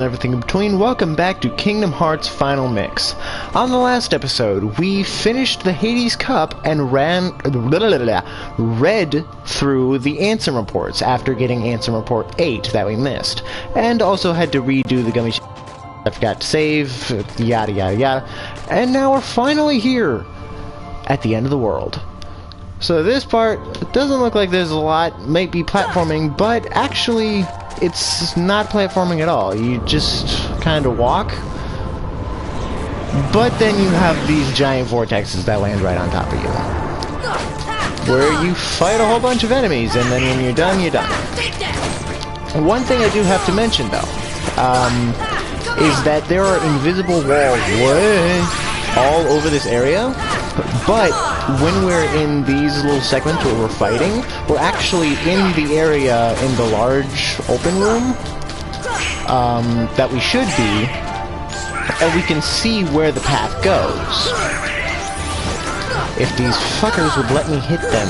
Everything in between. Welcome back to Kingdom Hearts Final Mix. On the last episode, we finished the Hades Cup and read through the Ansem reports after getting Ansem Report 8 that we missed, and also had to redo the gummy I forgot to save, yada yada yada, and now we're finally here at the end of the world. So this part, it doesn't look like there's a lot, might be platforming, but actually it's not platforming at all. You just kind of walk, but then you have these giant vortexes that land right on top of you, where you fight a whole bunch of enemies, and then when you're done, you're done. And one thing I do have to mention though, is that there are invisible walls all over this area, but when we're in these little segments where we're fighting, we're actually in the area in the large open room that we should be, and we can see where the path goes. If these fuckers would let me hit them.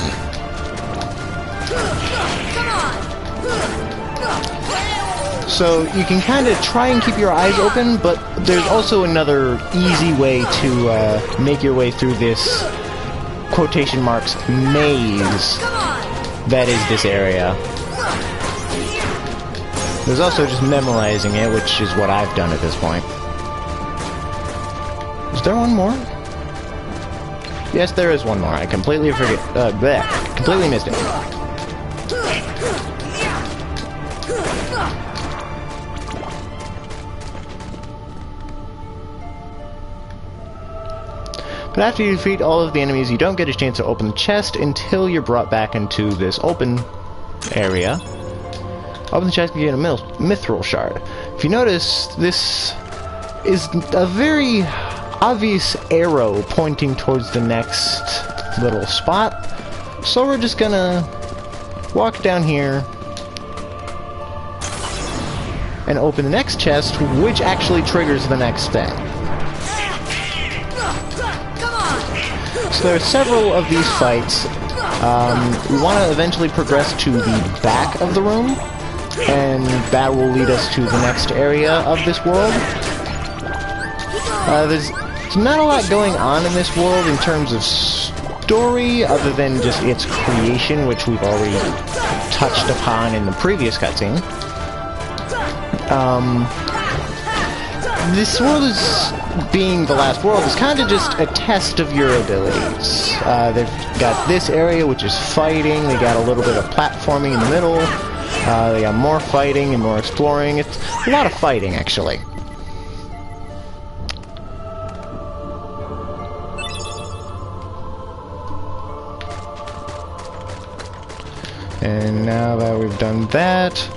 So you can kind of try and keep your eyes open, but there's also another easy way to make your way through this quotation marks maze that is this area. There's also just memorizing it, which is what I've done at this point. Is there one more? Yes, there is one more. I completely completely missed it. But after you defeat all of the enemies, you don't get a chance to open the chest until you're brought back into this open area. Open the chest and get a mithril shard. If you notice, this is a very obvious arrow pointing towards the next little spot. So we're just gonna walk down here and open the next chest, which actually triggers the next thing. So there are several of these fights. We want to eventually progress to the back of the room, and that will lead us to the next area of this world. There's not a lot going on in this world in terms of story, other than just its creation, which we've already touched upon in the previous cutscene. This world is, being the last world, is kind of just a test of your abilities. They've got this area, which is fighting. They got a little bit of platforming in the middle. They got more fighting and more exploring. It's a lot of fighting, actually. And now that we've done that,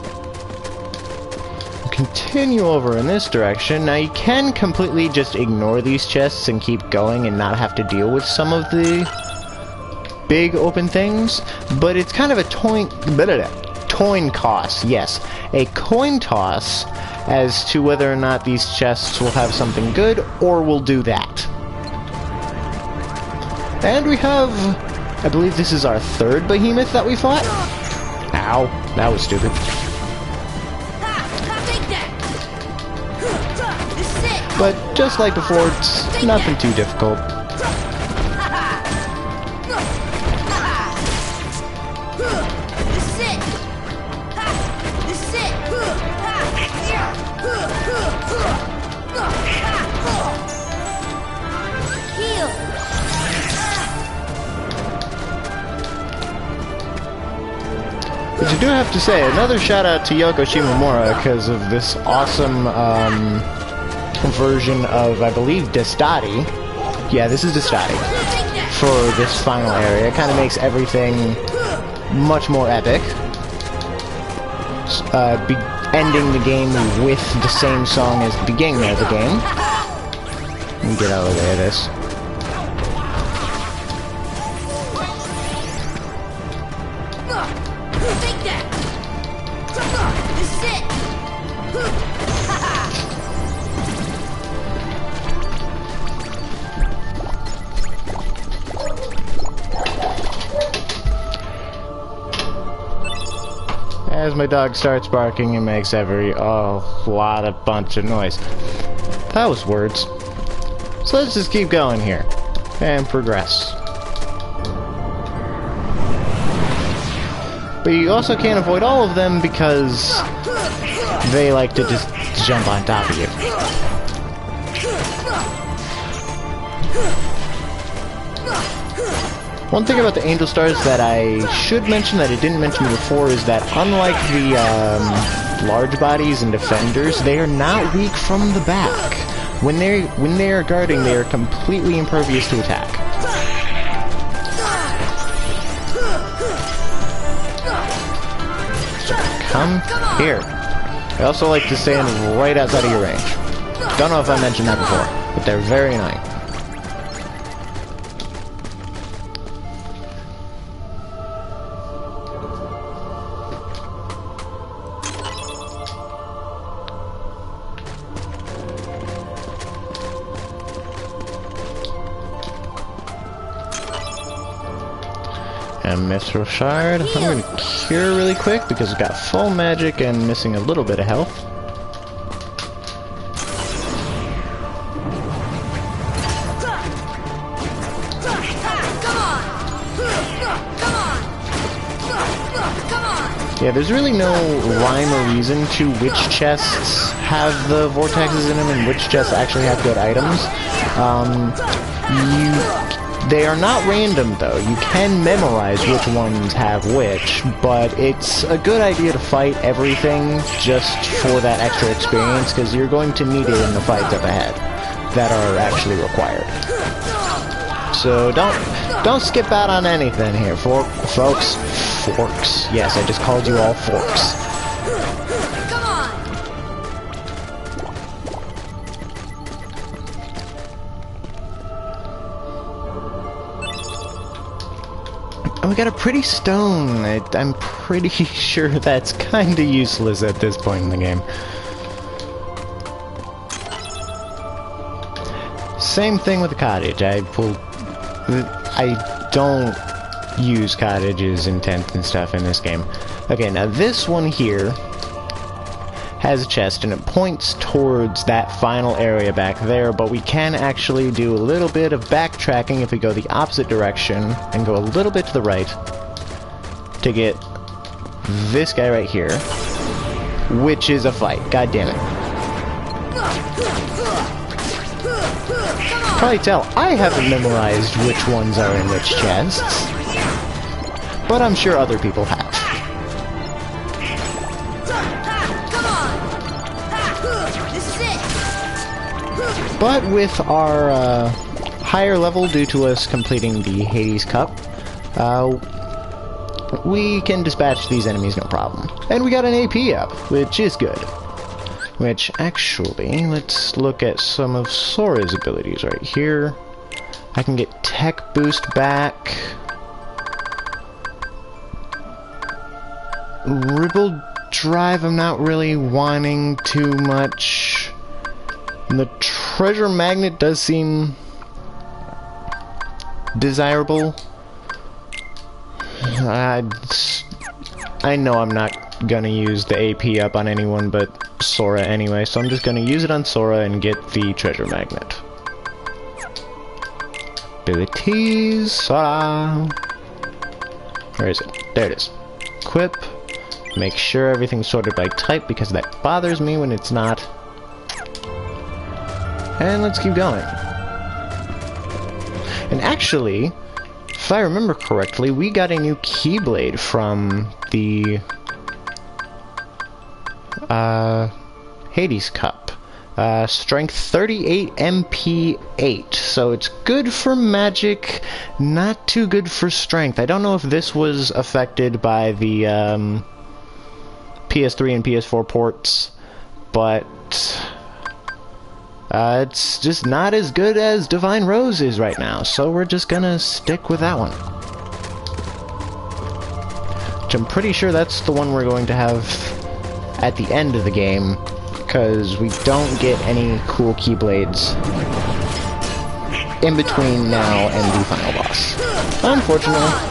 continue over in this direction. Now you can completely just ignore these chests and keep going and not have to deal with some of the big open things, but it's kind of a coin toss, yes, a coin toss as to whether or not these chests will have something good or will do that. And we have, I believe this is our third behemoth that we fought. Ow, that was stupid. But just like before, it's nothing too difficult. But you do have to say, another shout out to Yoko Shimomura because of this awesome version of, I believe, Destati. Yeah, this is Destati for this final area. It kind of makes everything much more epic. Ending the game with the same song as the beginning of the game. Let me get out of the way of this. As because my dog starts barking and makes bunch of noise. That was words. So let's just keep going here and progress. But you also can't avoid all of them because they like to just jump on top of you. One thing about the Angel Stars that I should mention that I didn't mention before is that unlike the large bodies and defenders, they are not weak from the back. When they are guarding, they are completely impervious to attack. So come here. I also like to stand right outside of your range. Don't know if I mentioned that before, but they're very annoying. And Mithril Shard. I'm going to cure really quick because I've got full magic and missing a little bit of health. Yeah, there's really no rhyme or reason to which chests have the vortexes in them and which chests actually have good items. They are not random, though. You can memorize which ones have which, but it's a good idea to fight everything just for that extra experience, because you're going to need it in the fights up ahead that are actually required. So don't skip out on anything here, folks. Forks. Yes, I just called you all forks. And we got a pretty stone. I'm pretty sure that's kind of useless at this point in the game. Same thing with the cottage. I don't use cottages and tents and stuff in this game. Okay, now this one here has a chest and it points towards that final area back there, but we can actually do a little bit of backtracking if we go the opposite direction and go a little bit to the right to get this guy right here, which is a fight. God damn it. Probably tell I haven't memorized which ones are in which chests, but I'm sure other people have. But with our higher level, due to us completing the Hades Cup, we can dispatch these enemies no problem. And we got an AP up, which is good. Which, actually, let's look at some of Sora's abilities right here. I can get Tech Boost back. Ribble Drive I'm not really wanting too much. And the Treasure Magnet does seem desirable. I know I'm not gonna use the AP up on anyone but Sora anyway, so I'm just gonna use it on Sora and get the Treasure Magnet. Abilities, Sora. Where is it? There it is. Equip. Make sure everything's sorted by type because that bothers me when it's not. And let's keep going. And actually, if I remember correctly, we got a new Keyblade from the Hades Cup. Strength 38 MP 8. So it's good for magic, not too good for strength. I don't know if this was affected by the PS3 and PS4 ports, but it's just not as good as Divine Rose is right now, so we're just gonna stick with that one. Which I'm pretty sure that's the one we're going to have at the end of the game, because we don't get any cool Keyblades in between now and the final boss. Unfortunately.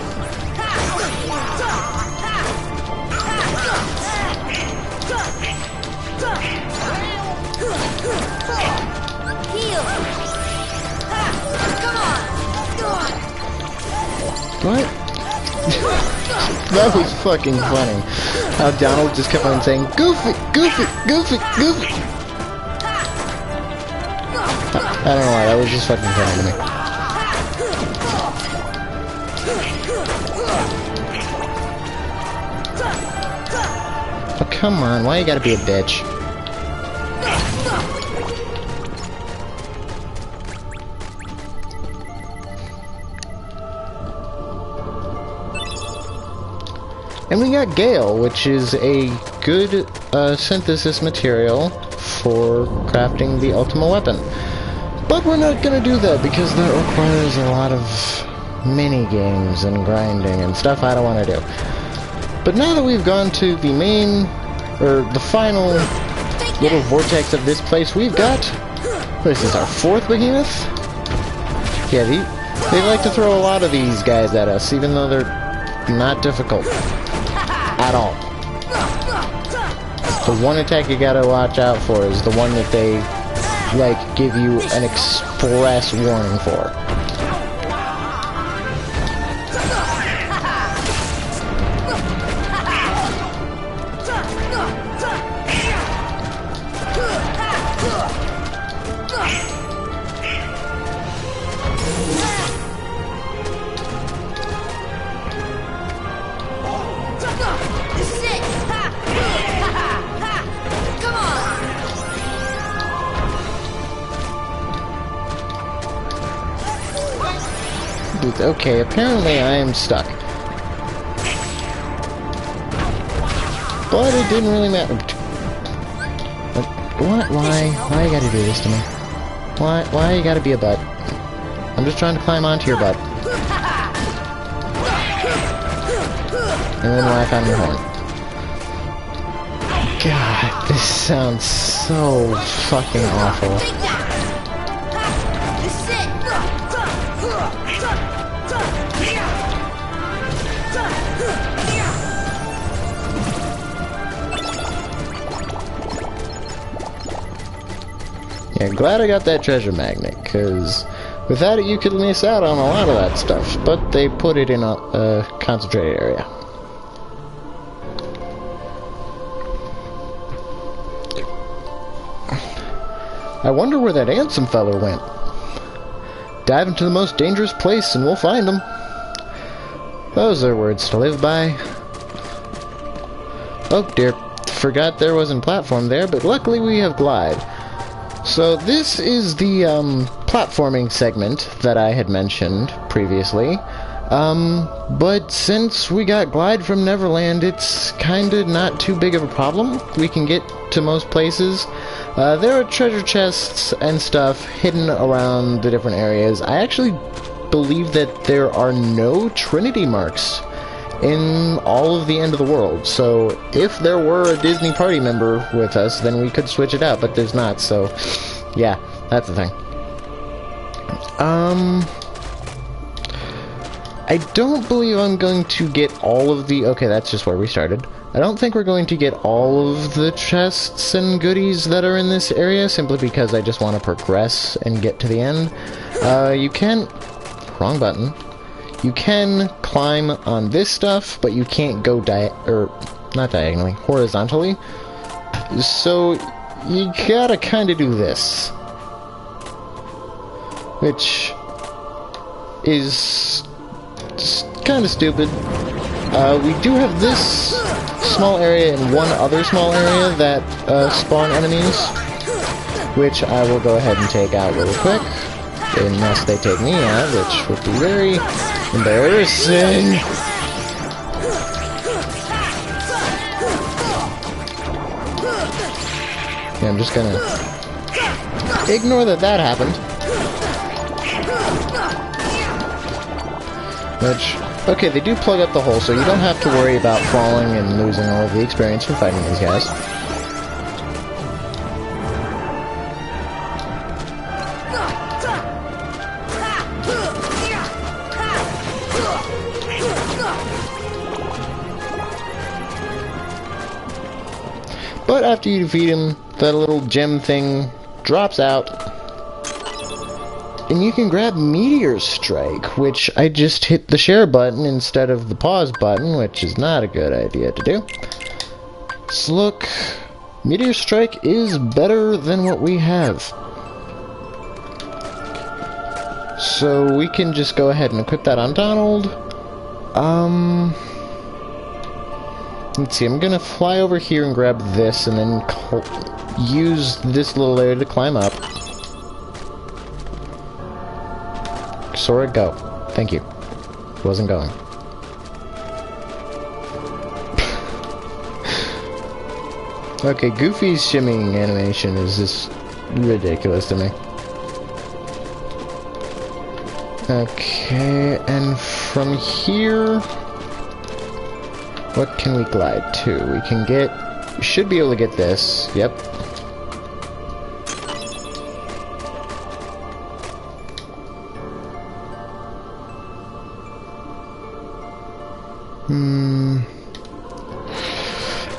What? That was fucking funny. How Donald just kept on saying, Goofy, Goofy, Goofy, Goofy. I don't know why, that was just fucking funny to me. Oh, come on, why you gotta be a bitch? And we got Gale, which is a good synthesis material for crafting the ultimate weapon. But we're not gonna do that because that requires a lot of mini games and grinding and stuff I don't want to do. But now that we've gone to the main, or the final little vortex of this place, we've got, what is this, our 4th behemoth? Yeah, they like to throw a lot of these guys at us, even though they're not difficult at all. The one attack you gotta watch out for is the one that they, like, give you an express warning for. Okay, apparently I am stuck. But it didn't really matter. What? Why you gotta do this to me? Why you gotta be a butt? I'm just trying to climb onto your butt. And then whack on your horn. God, this sounds so fucking awful. Yeah, glad I got that treasure magnet, because without it you could miss out on a lot of that stuff, but they put it in a concentrated area. I wonder where that Ansem feller went. Dive into the most dangerous place and we'll find him. Those are words to live by. Oh dear, forgot there wasn't platform there, but luckily we have glide. So this is the platforming segment that I had mentioned previously. But since we got glide from Neverland, it's kinda not too big of a problem. We can get to most places. There are treasure chests and stuff hidden around the different areas. I actually believe that there are no Trinity marks in all of the end of the world. So if there were a Disney party member with us, then we could switch it out, but there's not, so yeah, that's the thing. I don't believe I'm going to get all of the... Okay, that's just where we started. I don't think we're going to get all of the chests and goodies that are in this area, simply because I just want to progress and get to the end. You can... Wrong button. You can climb on this stuff, but you can't go not diagonally, horizontally. So you gotta kinda do this. Which is kinda stupid. We do have this small area and one other small area that spawn enemies, which I will go ahead and take out real quick. Unless they take me out, which would be very embarrassing. Yeah, I'm just gonna ignore that happened. Which, okay, they do plug up the hole, so you don't have to worry about falling and losing all of the experience from fighting these guys. But after you defeat him, that little gem thing drops out And you can grab Meteor Strike, which I just hit the share button instead of the pause button, which is not a good idea to do. So look, Meteor Strike is better than what we have. So we can just go ahead and equip that on Donald. Let's see, I'm gonna fly over here and grab this and then use this little area to climb up. Sora, go. Thank you. Wasn't going. Okay, Goofy's shimmying animation is just ridiculous to me. Okay, and from here, what can we glide to? We can get... We should be able to get this. Yep.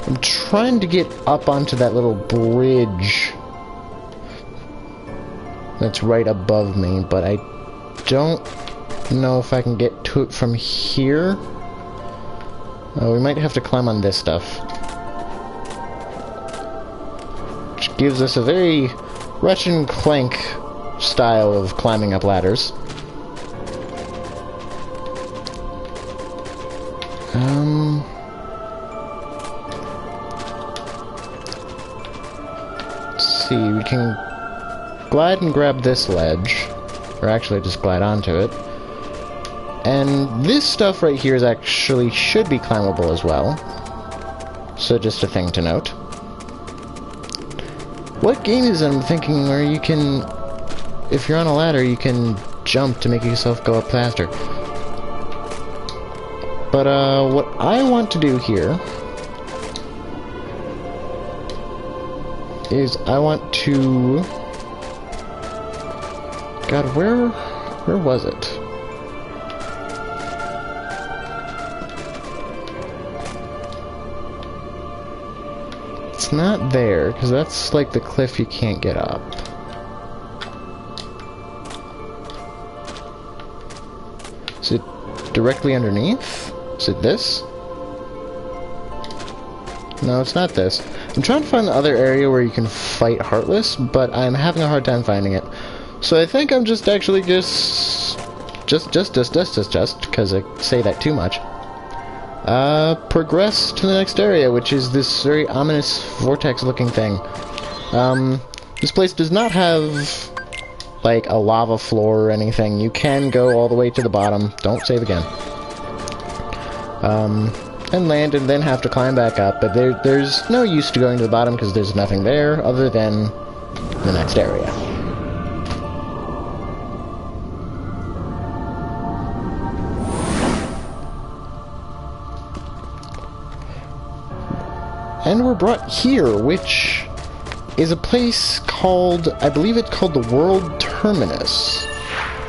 I'm trying to get up onto that little bridge that's right above me, but I don't know if I can get to it from here. We might have to climb on this stuff, which gives us a very Ratchet and Clank style of climbing up ladders. Let's see, we can glide and grab this ledge, or actually just glide onto it. And this stuff right here is actually should be climbable as well. So just a thing to note. What game is it, I'm thinking, where you can, if you're on a ladder, you can jump to make yourself go up faster? But what I want to do here is I want to... God, where was it? It's not there, because that's like the cliff you can't get up. Is it directly underneath? Is it this? No, it's not this. I'm trying to find the other area where you can fight Heartless, but I'm having a hard time finding it. So I think I'm just actually just, because I say that too much. Progress to the next area, which is this very ominous vortex-looking thing. This place does not have, like, a lava floor or anything. You can go all the way to the bottom. Don't save again. And land and then have to climb back up, but there's no use to going to the bottom because there's nothing there other than the next area. And we're brought here, which is a place called, I believe it's called the World Terminus.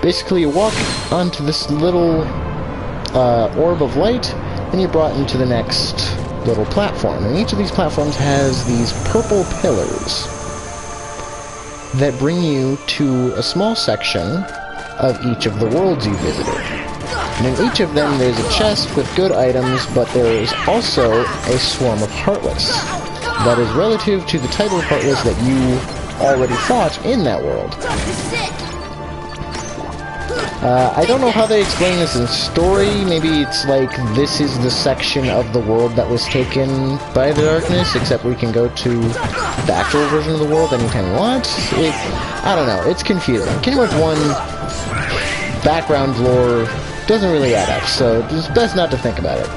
Basically, you walk onto this little orb of light, and you're brought into the next little platform. And each of these platforms has these purple pillars that bring you to a small section of each of the worlds you visited. And in each of them there's a chest with good items, but there is also a swarm of Heartless that is relative to the type of Heartless that you already fought in that world. I don't know how they explain this in story. Maybe it's like this is the section of the world that was taken by the darkness, except we can go to the actual version of the world anytime we want. I don't know. It's confusing. Kingdom Hearts 1 background lore doesn't really add up, so it's best not to think about it.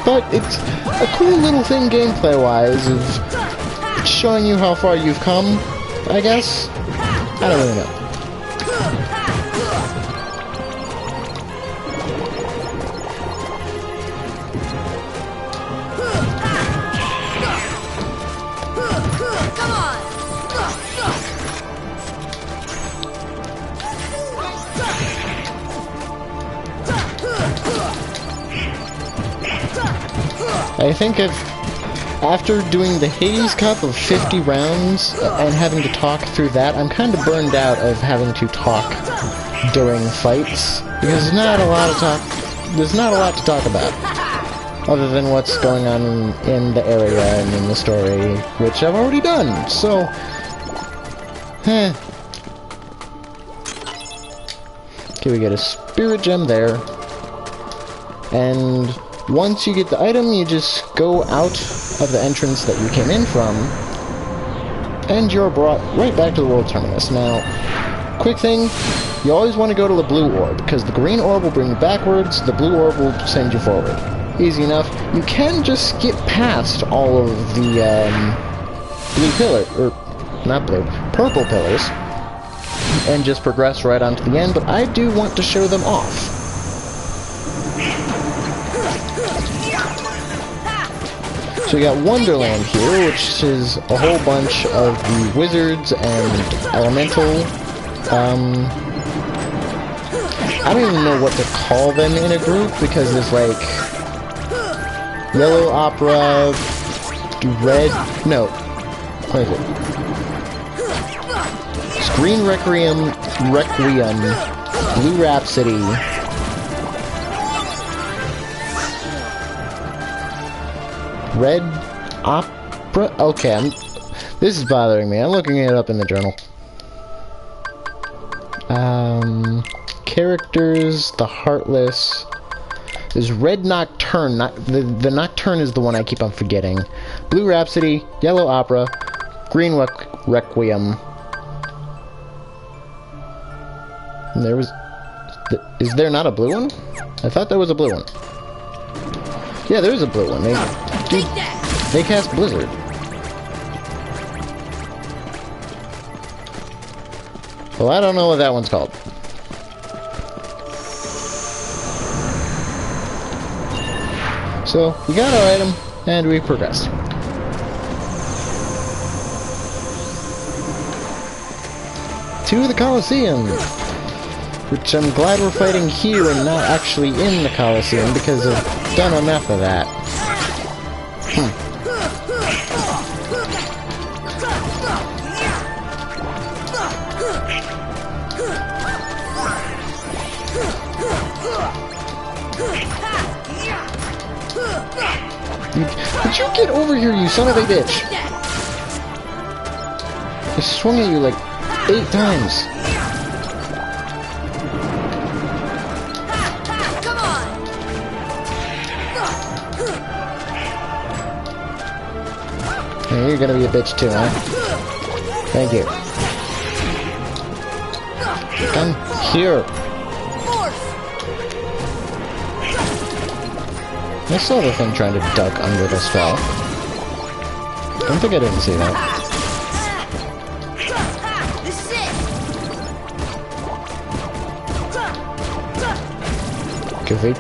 But it's a cool little thing gameplay-wise of showing you how far you've come, I guess. I don't really know. I think after doing the Hades Cup of 50 rounds and having to talk through that, I'm kind of burned out of having to talk during fights, because there's not a lot to talk about, other than what's going on in the area and in the story, which I've already done, so... Okay, we get a spirit gem there, and once you get the item, you just go out of the entrance that you came in from, and you're brought right back to the World Terminus. Now, quick thing, you always want to go to the blue orb, because the green orb will bring you backwards, the blue orb will send you forward. Easy enough. You can just skip past all of the purple pillars, and just progress right on to the end, but I do want to show them off. So we got Wonderland here, which is a whole bunch of the wizards and elemental, I don't even know what to call them in a group, because there's like Yellow Opera, what is it? Green Requiem, Blue Rhapsody, Red Opera? Okay, this is bothering me. I'm looking it up in the journal. Characters, the Heartless. There's Red Nocturne. The Nocturne is the one I keep on forgetting. Blue Rhapsody, Yellow Opera, Green Requiem. And there was... Is there not a blue one? I thought there was a blue one. Yeah, there is a blue one. They cast Blizzard. Well, I don't know what that one's called. So, we got our item, and we progressed. To the Colosseum! Which I'm glad we're fighting here and not actually in the Colosseum, because I've done enough of that. Would you get over here, you son of a bitch! I swung at you like 8 times. Hey, you're gonna be a bitch too, huh? Thank you. Come here. I saw the thing trying to duck under the straw. Don't think I didn't see that. Goofy.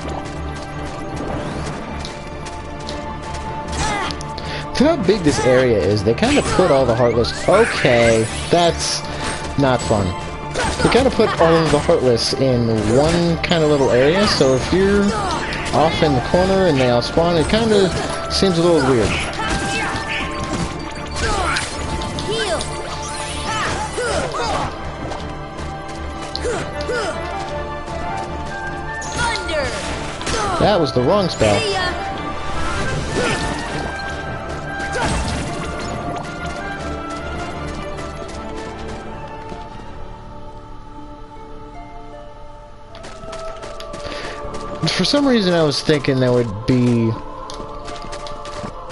Look how big this area is. They kind of put all the Heartless... Okay, that's not fun. They kind of put all of the Heartless in one kind of little area, so if you're off in the corner and they all spawn, it kind of seems a little weird. That was the wrong spell. For some reason I was thinking that would be...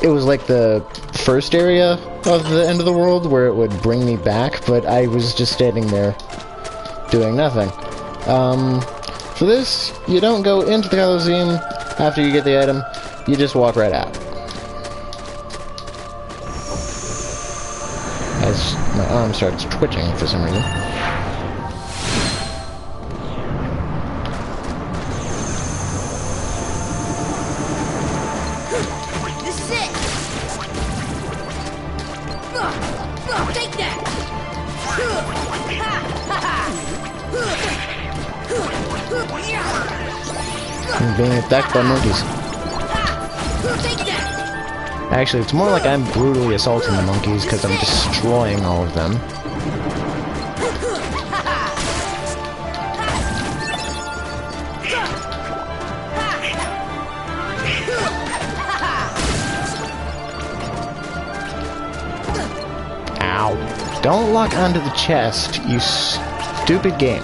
It was like the first area of the end of the world where it would bring me back, but I was just standing there doing nothing. For this, you don't go into the Colosseum after you get the item, you just walk right out. As my arm starts twitching for some reason. I'm being attacked by monkeys. Actually, it's more like I'm brutally assaulting the monkeys because I'm destroying all of them. Ow. Don't lock onto the chest, you stupid game.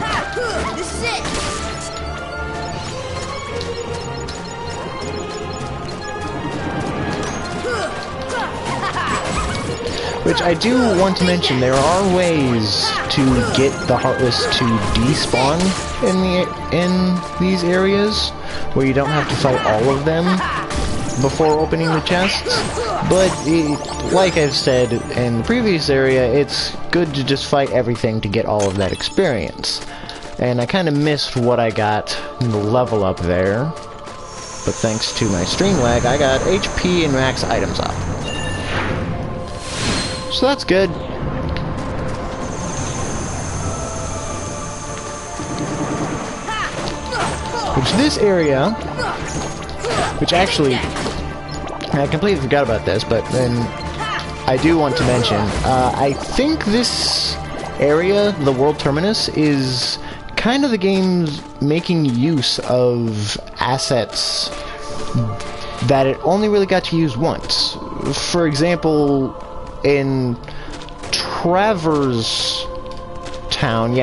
This is it. Which I do want to mention, there are ways to get the Heartless to despawn in these areas, where you don't have to fight all of them before opening the chests. But, like I've said in the previous area, it's good to just fight everything to get all of that experience. And I kind of missed what I got in the level up there. But thanks to my stream lag, I got HP and max items up. So that's good. Which this area, which actually, I completely forgot about this, but then I do want to mention, I think this area, the World Terminus, is kind of the game's making use of assets that it only really got to use once. For example, in Traverse Town,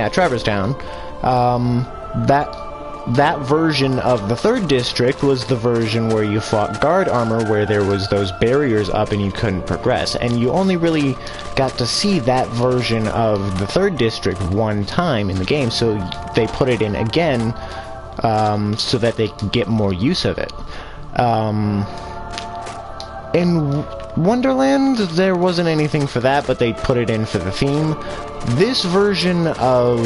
that version of the 3rd district was the version where you fought guard armor, where there was those barriers up and you couldn't progress, and you only really got to see that version of the 3rd district one time in the game, so they put it in again so that they could get more use of it. In Wonderland, there wasn't anything for that, but they put it in for the theme. This version of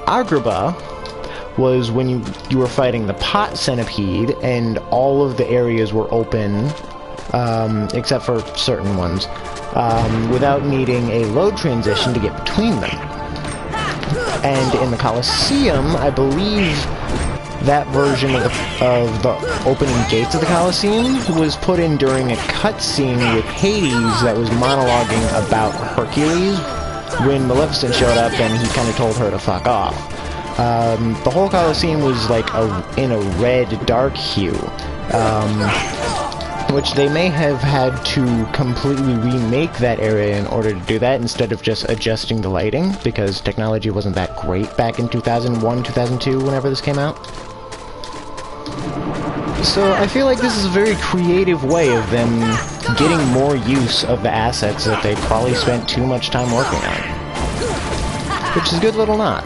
Agrabah was when you were fighting the pot centipede, and all of the areas were open, except for certain ones, without needing a load transition to get between them. And in the Colosseum, I believe that version of the opening gates of the Colosseum was put in during a cutscene with Hades that was monologuing about Hercules when Maleficent showed up and he kind of told her to fuck off. The whole Colosseum was like in a red dark hue, which they may have had to completely remake that area in order to do that instead of just adjusting the lighting, because technology wasn't that great back in 2001, 2002, whenever this came out. So I feel like this is a very creative way of them getting more use of the assets that they probably spent too much time working on. Which is a good little nod.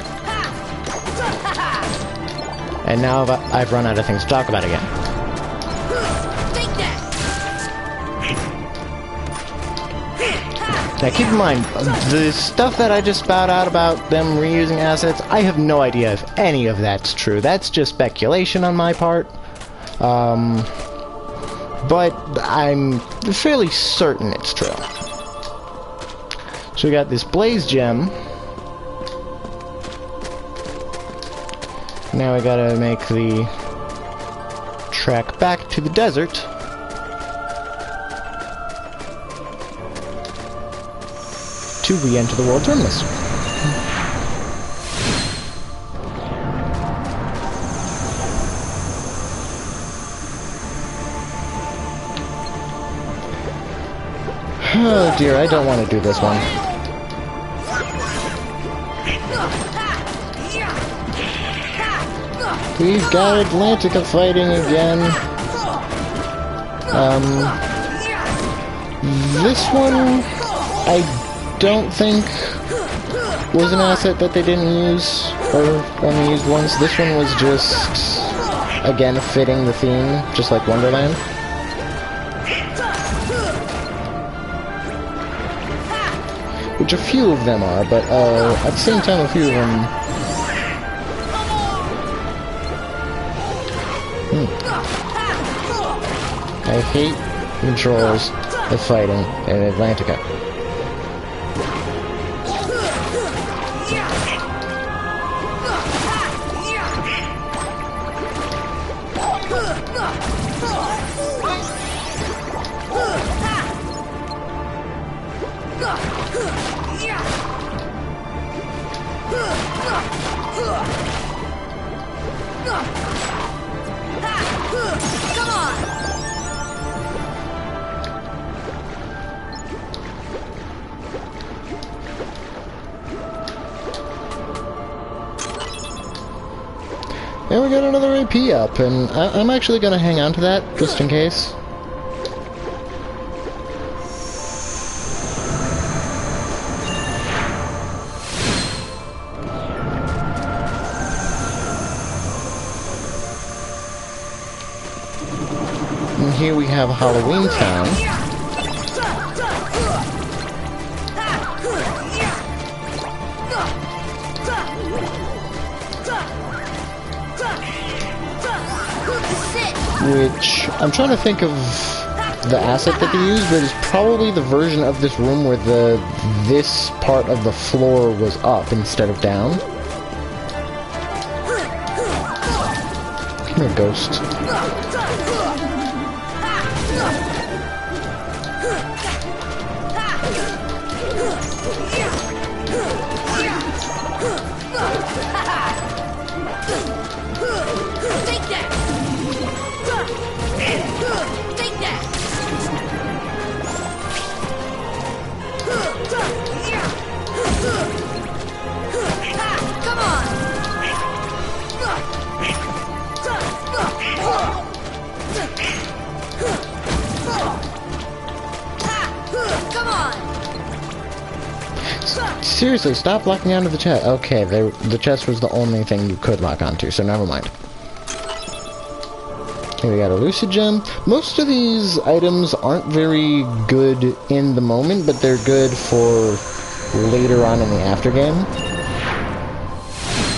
And now I've run out of things to talk about again. Now keep in mind, the stuff that I just spout out about them reusing assets, I have no idea if any of that's true. That's just speculation on my part. But I'm fairly certain it's true. So we got this blaze gem. Now we gotta make the trek back to the desert. To re-enter the World Terminus. Oh dear, I don't want to do this one. We've got Atlantica fighting again. This one, I don't think was an asset that they didn't use, or only used once. This one was just, again, fitting the theme, just like Wonderland. Which a few of them are, but at the same time a few of them... I hate the controls of fighting in Atlantica. And we got another AP up, and I'm actually going to hang on to that, just in case. And here we have Halloween Town. Which, I'm trying to think of the asset that they use, but it's probably the version of this room where this part of the floor was up instead of down. Come here, ghost. Seriously, stop locking onto the chest. Okay, the chest was the only thing you could lock onto, so never mind. Here we got a lucid gem. Most of these items aren't very good in the moment, but they're good for later on in the aftergame.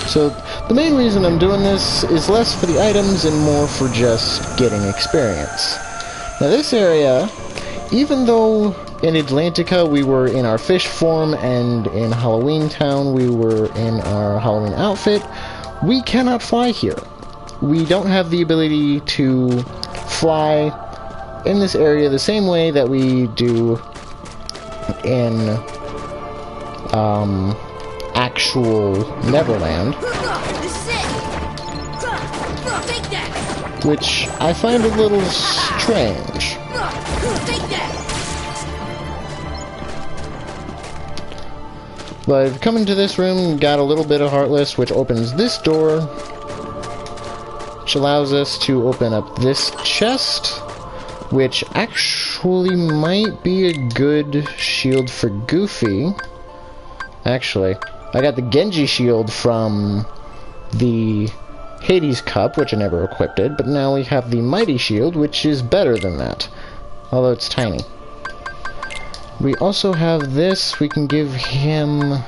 So the main reason I'm doing this is less for the items and more for just getting experience. Now this area, even though in Atlantica we were in our fish form and in Halloween Town we were in our Halloween outfit, we cannot fly here. We don't have the ability to fly in this area the same way that we do in actual Neverland, which I find a little strange. But coming to this room, got a little bit of Heartless, which opens this door, which allows us to open up this chest, which actually might be a good shield for Goofy. Actually, I got the Genji shield from the Hades Cup, which I never equipped it, but now we have the Mighty Shield, which is better than that, although it's tiny. We also have this. We can give him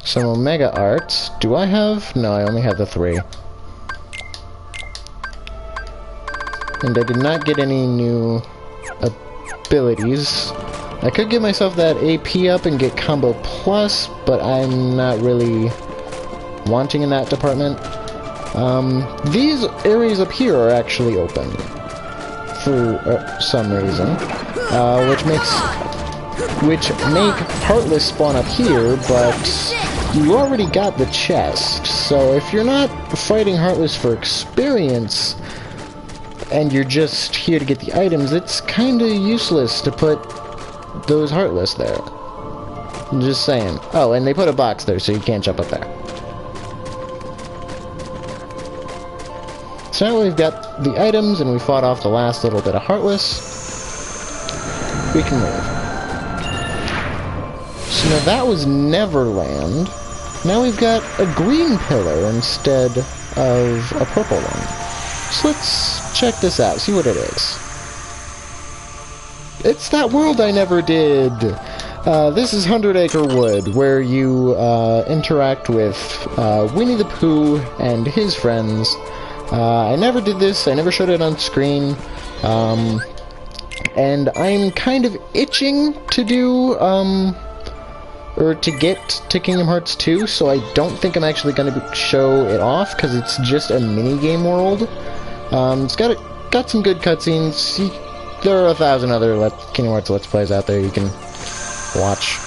some Omega Arts. Do I have? No, I only have the 3. And I did not get any new abilities. I could give myself that AP up and get Combo Plus, but I'm not really wanting in that department. These areas up here are actually open for some reason, which make Heartless spawn up here, but you already got the chest, so if you're not fighting Heartless for experience, and you're just here to get the items, it's kinda useless to put those Heartless there. I'm just saying. Oh, and they put a box there, so you can't jump up there. So now we've got the items, and we fought off the last little bit of Heartless. We can move. So now that was Neverland. Now we've got a green pillar instead of a purple one. So let's check this out, see what it is. It's that world I never did! This is 100 Acre Wood, where you interact with Winnie the Pooh and his friends. I never did this, I never showed it on screen, and I'm kind of itching to do, or to get to Kingdom Hearts 2, so I don't think I'm actually going to show it off, because it's just a mini-game world. It's got some good cutscenes. There are 1,000 other Kingdom Hearts Let's Plays out there you can watch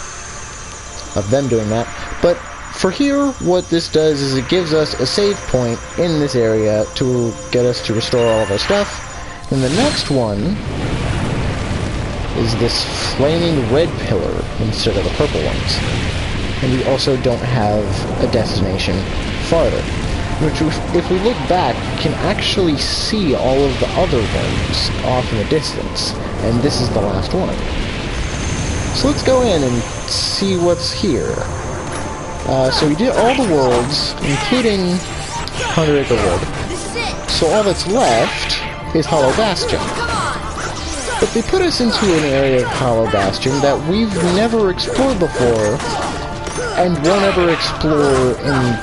of them doing that, but for here, what this does is it gives us a save point in this area to get us to restore all of our stuff. And the next one is this flaming red pillar instead of the purple ones. and we also don't have a destination farther. Which, if we look back, we can actually see all of the other ones off in the distance, and this is the last one. So let's go in and see what's here. So we did all the worlds, including 100 Acre Wood. So all that's left is Hollow Bastion. But they put us into an area of Hollow Bastion that we've never explored before, and won't ever explore in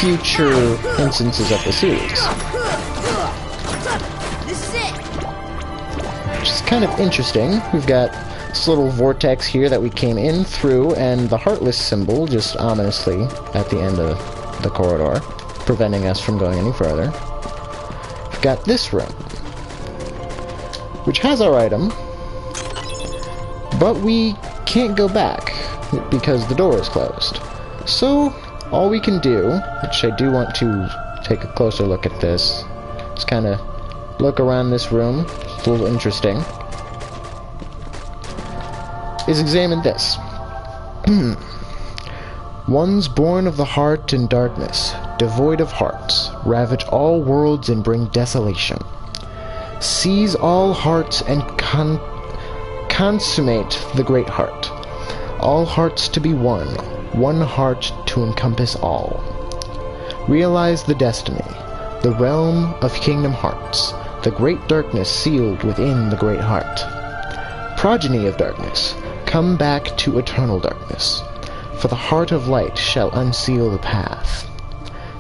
future instances of the series. Which is kind of interesting. We've got this little vortex here that we came in through, and the Heartless symbol just ominously at the end of the corridor, preventing us from going any further. We've got this room, which has our item, but we can't go back because the door is closed. So all we can do, which I do want to take a closer look at this, is kind of look around this room. It's a little interesting. Is examine this. Ones born of the heart in darkness, devoid of hearts, ravage all worlds and bring desolation. Seize all hearts and consummate the great heart. All hearts to be one, one heart to encompass all. Realize the destiny, the realm of Kingdom Hearts, the great darkness sealed within the great heart. Progeny of darkness, come back to eternal darkness, for the heart of light shall unseal the path.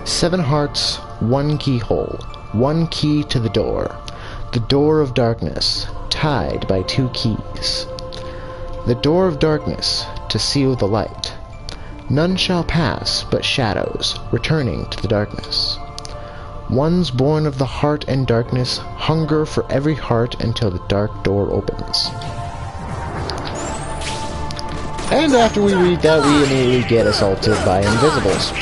7 hearts, 1 keyhole, 1 key to the door of darkness, tied by 2 keys. The door of darkness, to seal the light. None shall pass but shadows, returning to the darkness. Ones born of the heart and darkness hunger for every heart until the dark door opens. And after we read that, we immediately get assaulted by invisibles.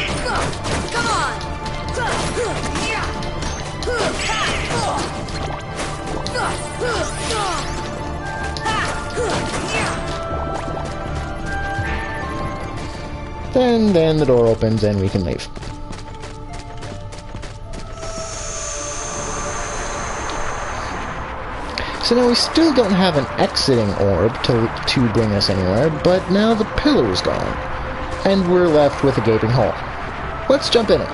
Then the door opens and we can leave. So now we still don't have an exiting orb to bring us anywhere, but now the pillar is gone, and we're left with a gaping hole. Let's jump in it.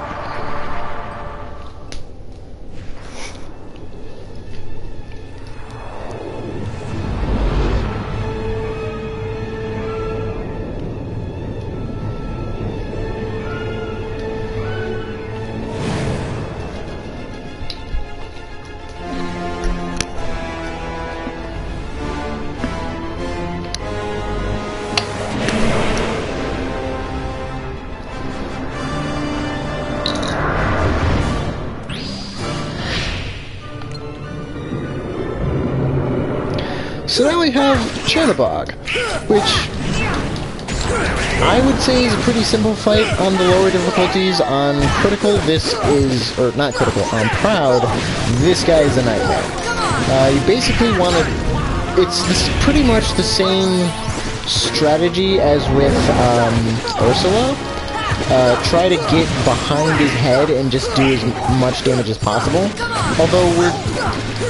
So now we have Chernobog, which I would say is a pretty simple fight on the lower difficulties. On critical, this is, or not critical, on proud, this guy is a nightmare. You basically want to, it's pretty much the same strategy as with Ursula. Try to get behind his head and just do as much damage as possible. Although we're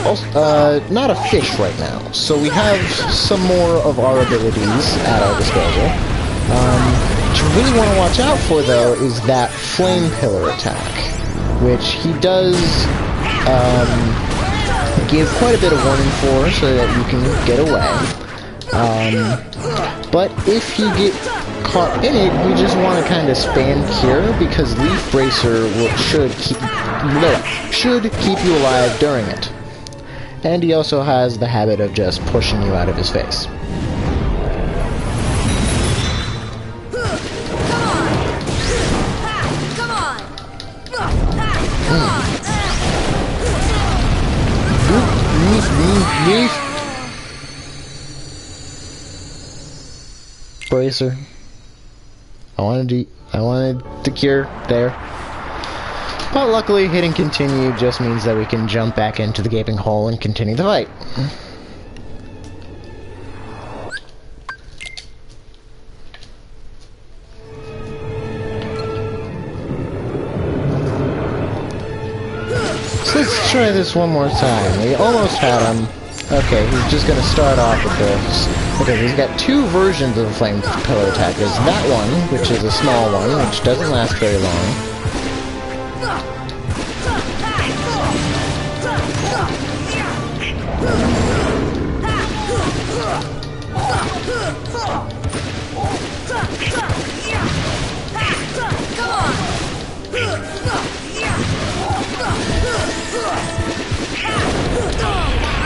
also, not a fish right now, so we have some more of our abilities at our disposal. What you really want to watch out for, though, is that flame pillar attack, which he does give quite a bit of warning for, so that you can get away. But if you get caught in it, you just want to kind of spam cure, because Leaf Bracer should keep you alive during it. And he also has the habit of just pushing you out of his face. Bracer. I wanted to cure there. But luckily, hitting continue just means that we can jump back into the gaping hole and continue the fight. try this one more time. We almost had him. Okay, he's just gonna start off with this. Okay, he's got two versions of the flame pillar attack. There's that one, which is a small one, which doesn't last very long.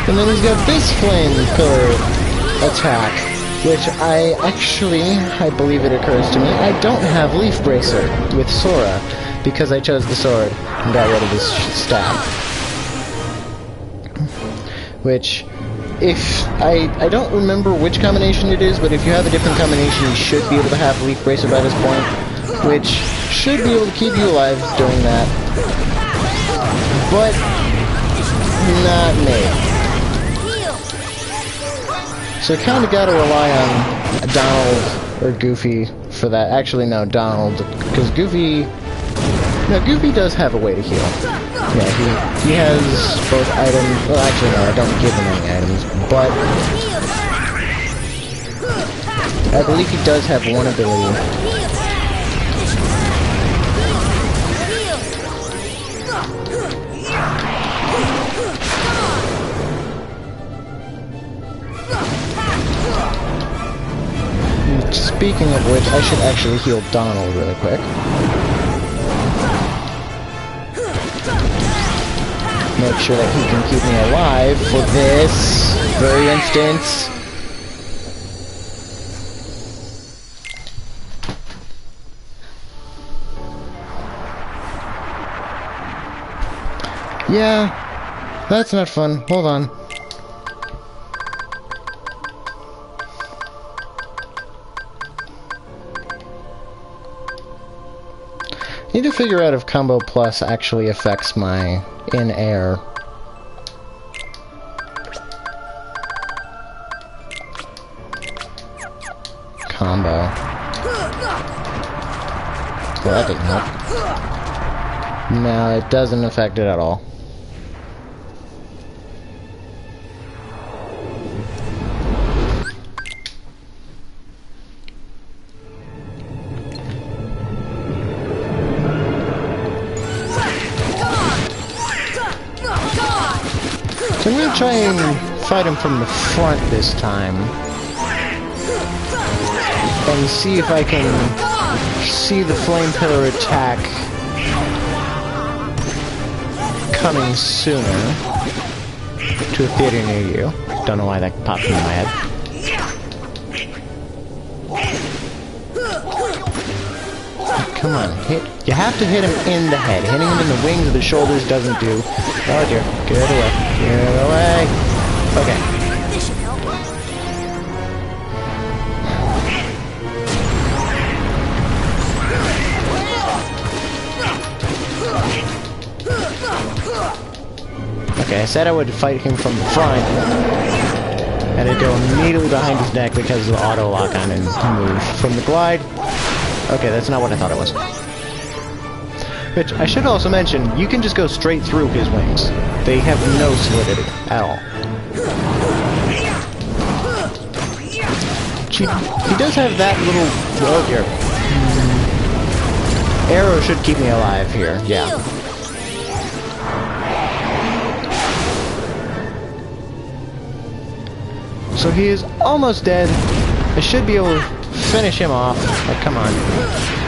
And then he's got this flame pillar attack, which I believe it occurs to me, I don't have Leaf Bracer with Sora, because I chose the sword and got rid of this staff. Which, if, I don't remember which combination it is, but if you have a different combination, you should be able to have Leaf Bracer by this point, which should be able to keep you alive doing that. But, not me. So kind of got to rely on Donald or Goofy for that. Actually, no, Donald, because Goofy does have a way to heal. Yeah, he has both items. Well, actually, no, I don't give him any items, but I believe he does have one ability. Speaking of which, I should actually heal Donald really quick. Make sure that he can keep me alive for this very instance. Yeah, that's not fun. Hold on. Need to figure out if Combo Plus actually affects my in-air. Combo. Well, that didn't help. No, it doesn't affect it at all. So I'm gonna try and fight him from the front this time. And see if I can see the flame pillar attack coming sooner to a theater near you. Don't know why that popped into my head. Come on, hit. You have to hit him in the head. Hitting him in the wings or the shoulders doesn't do. Oh dear, get away. Get away. Okay. This should help. Okay, I said I would fight him from the front, and I'd go immediately behind his neck because of the auto lock on and move from the glide. Okay, that's not what I thought it was. Which, I should also mention, you can just go straight through his wings. They have no solidity at all. He does have that little... Oh dear. Arrow should keep me alive here, yeah. So he is almost dead. I should be able to finish him off. Like, come on.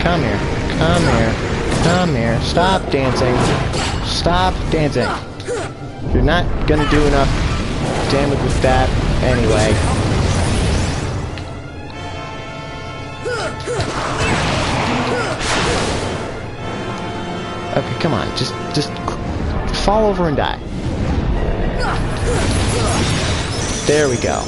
Come here. Come here. Come here. Stop dancing. Stop dancing. You're not gonna do enough damage with that anyway. Okay, come on. Just fall over and die. There we go.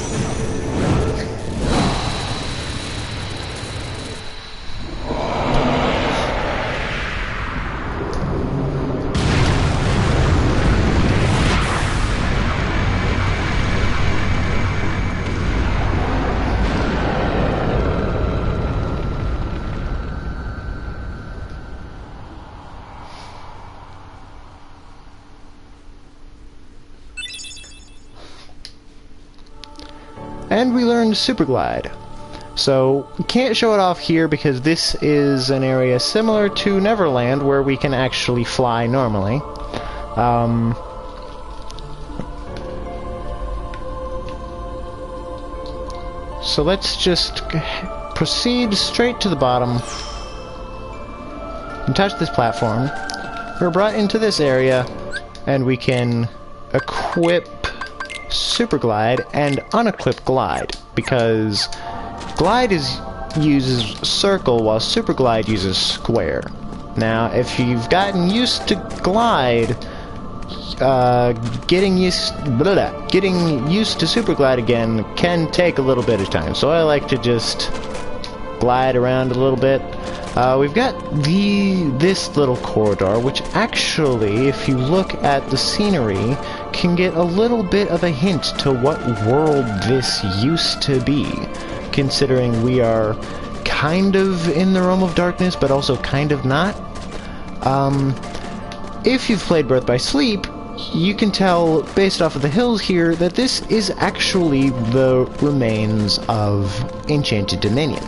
And we learned Super Glide. So, we can't show it off here because this is an area similar to Neverland where we can actually fly normally. So let's just proceed straight to the bottom and touch this platform. We're brought into this area and we can equip Super Glide and unequip Glide, because Glide uses circle while Super Glide uses square. Now, if you've gotten used to Glide, getting used to Super Glide again can take a little bit of time, so I like to just glide around a little bit. We've got this little corridor, which actually, if you look at the scenery, can get a little bit of a hint to what world this used to be, considering we are kind of in the realm of darkness, but also kind of not. If you've played Birth by Sleep, you can tell, based off of the hills here, that this is actually the remains of Enchanted Dominion.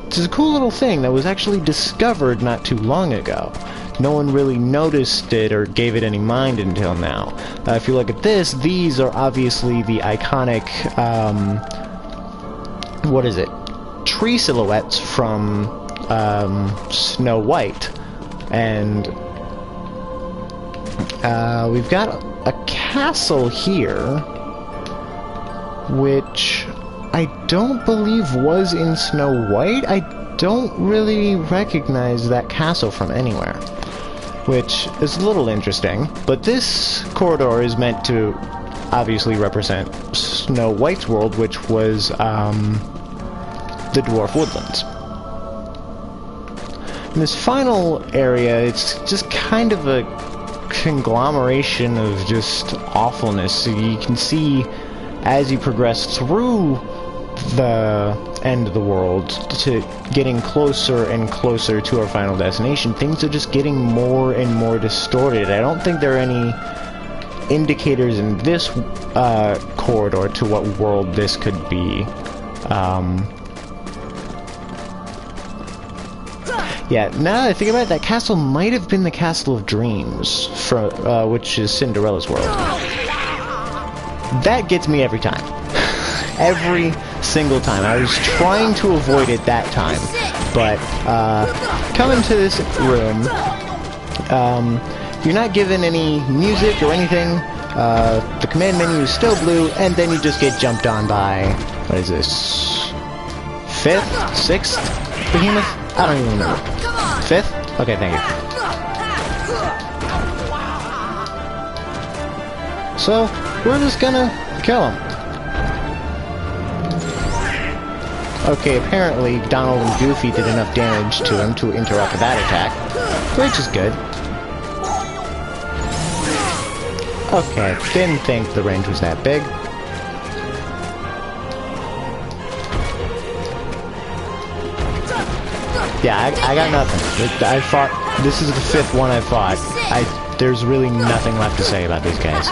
This is a cool little thing that was actually discovered not too long ago. No one really noticed it or gave it any mind until now. If you look at this, these are obviously the iconic, what is it? Tree silhouettes from Snow White. And we've got a castle here, which I don't believe was in Snow White. I don't really recognize that castle from anywhere, which is a little interesting. But this corridor is meant to obviously represent Snow White's world, which was the Dwarf Woodlands. In this final area, it's just kind of a conglomeration of just awfulness. So you can see as you progress through the end of the world to getting closer and closer to our final destination, things are just getting more and more distorted. I don't think there are any indicators in this corridor to what world this could be. Yeah, now that I think about it, that castle might have been the Castle of Dreams, which is Cinderella's world. That gets me every time. Every single time. I was trying to avoid it that time, but coming to this room, you're not given any music or anything. The command menu is still blue, and then you just get jumped on by, what is this, 5th? 6th behemoth? I don't even remember. 5th? Okay, thank you. So, we're just gonna kill him. Okay, apparently Donald and Goofy did enough damage to him to interrupt that attack, which is good. Okay, didn't think the range was that big. Yeah, I got nothing. I fought... This is the 5th one I fought. There's really nothing left to say about these guys.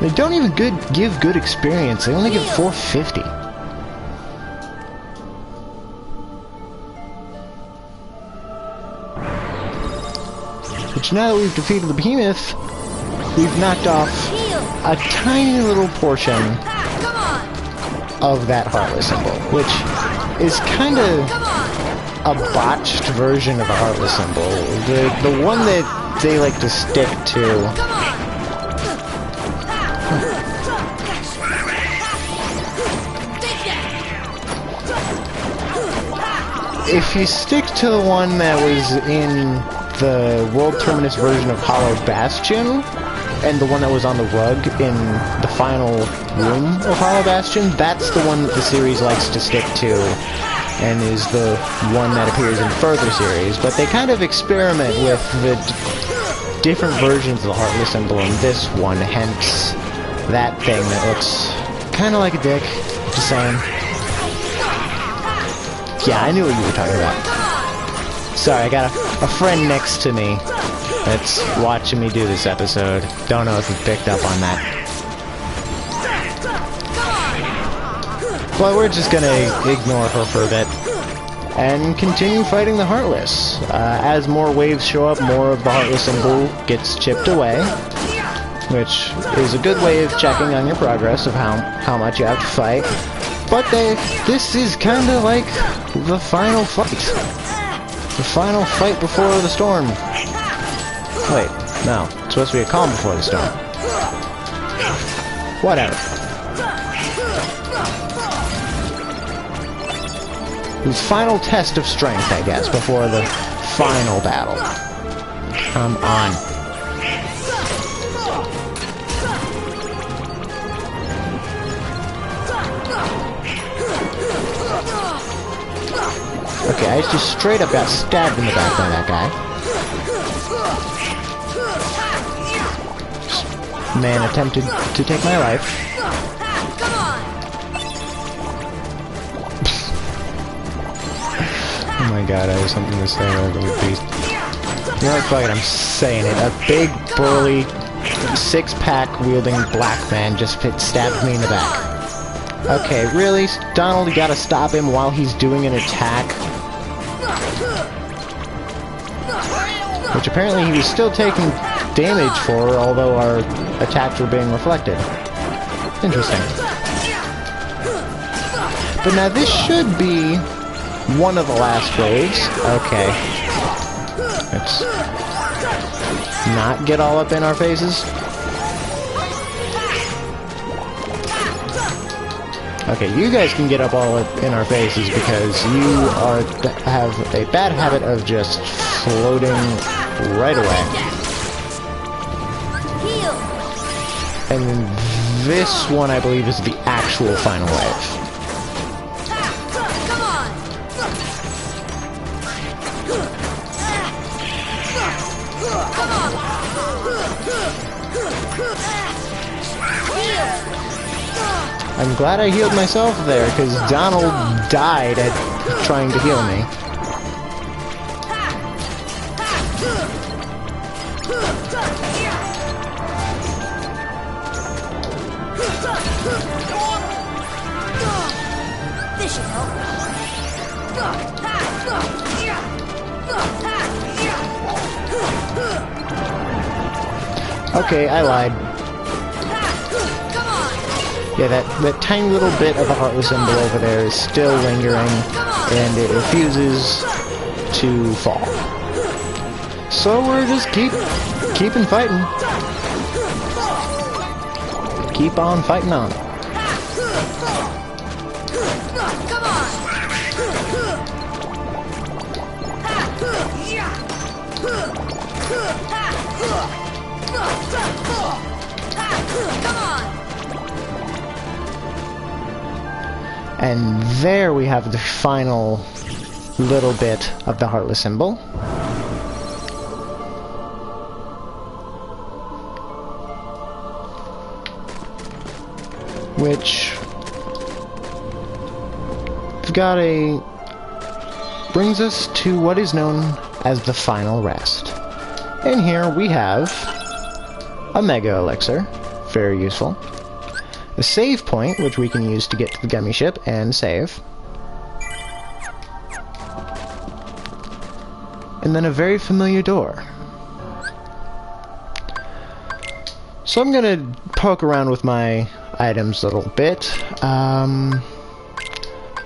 They don't even give good experience. They only give 450. Which, now that we've defeated the behemoth, we've knocked off a tiny little portion of that Heartless symbol, which is kind of a botched version of a Heartless symbol. The one that they like to stick to. If you stick to the one that was in the World Terminus version of Hollow Bastion, and the one that was on the rug in the final room of Hollow Bastion, that's the one that the series likes to stick to, and is the one that appears in further series. But they kind of experiment with the different versions of the Heartless symbol in this one, hence that thing that looks kind of like a dick. Just saying. Yeah, I knew what you were talking about. Sorry, I got a friend next to me that's watching me do this episode. Don't know if you picked up on that. Well, we're just gonna ignore her for a bit and continue fighting the Heartless. As more waves show up, more of the Heartless symbol gets chipped away, which is a good way of checking on your progress of how much you have to fight. But this is kind of like the final fight. The final fight before the storm. Wait, no. It's supposed to be a calm before the storm. Whatever. His final test of strength, I guess, before the final battle. Come on. Okay, I just straight up got stabbed in the back by that guy. Man attempted to take my life. Oh my god, I have something to say about the beast. You know what, fuck it, I'm saying it. A big, burly, six-pack wielding black man just stabbed me in the back. Okay, really? Donald, you gotta stop him while he's doing an attack? Which apparently he was still taking damage for, although our attacks were being reflected. Interesting. But now this should be one of the last waves. Okay. Let's not get all up in our faces. Okay, you guys can get up all up in our faces because you have a bad habit of just floating right away. And then this one, I believe, is the actual final wave. I'm glad I healed myself there, because Donald died at trying to heal me. This should help. Okay, I lied. Yeah, that tiny little bit of a Heartless symbol over there is still lingering, and it refuses to fall. So we're just keeping fighting. Keep on fighting on. And there we have the final little bit of the Heartless symbol. Which brings us to what is known as the final rest. And here we have a Mega Elixir, very useful. A save point, which we can use to get to the gummy ship and save. And then a very familiar door. So I'm gonna poke around with my items a little bit. I'm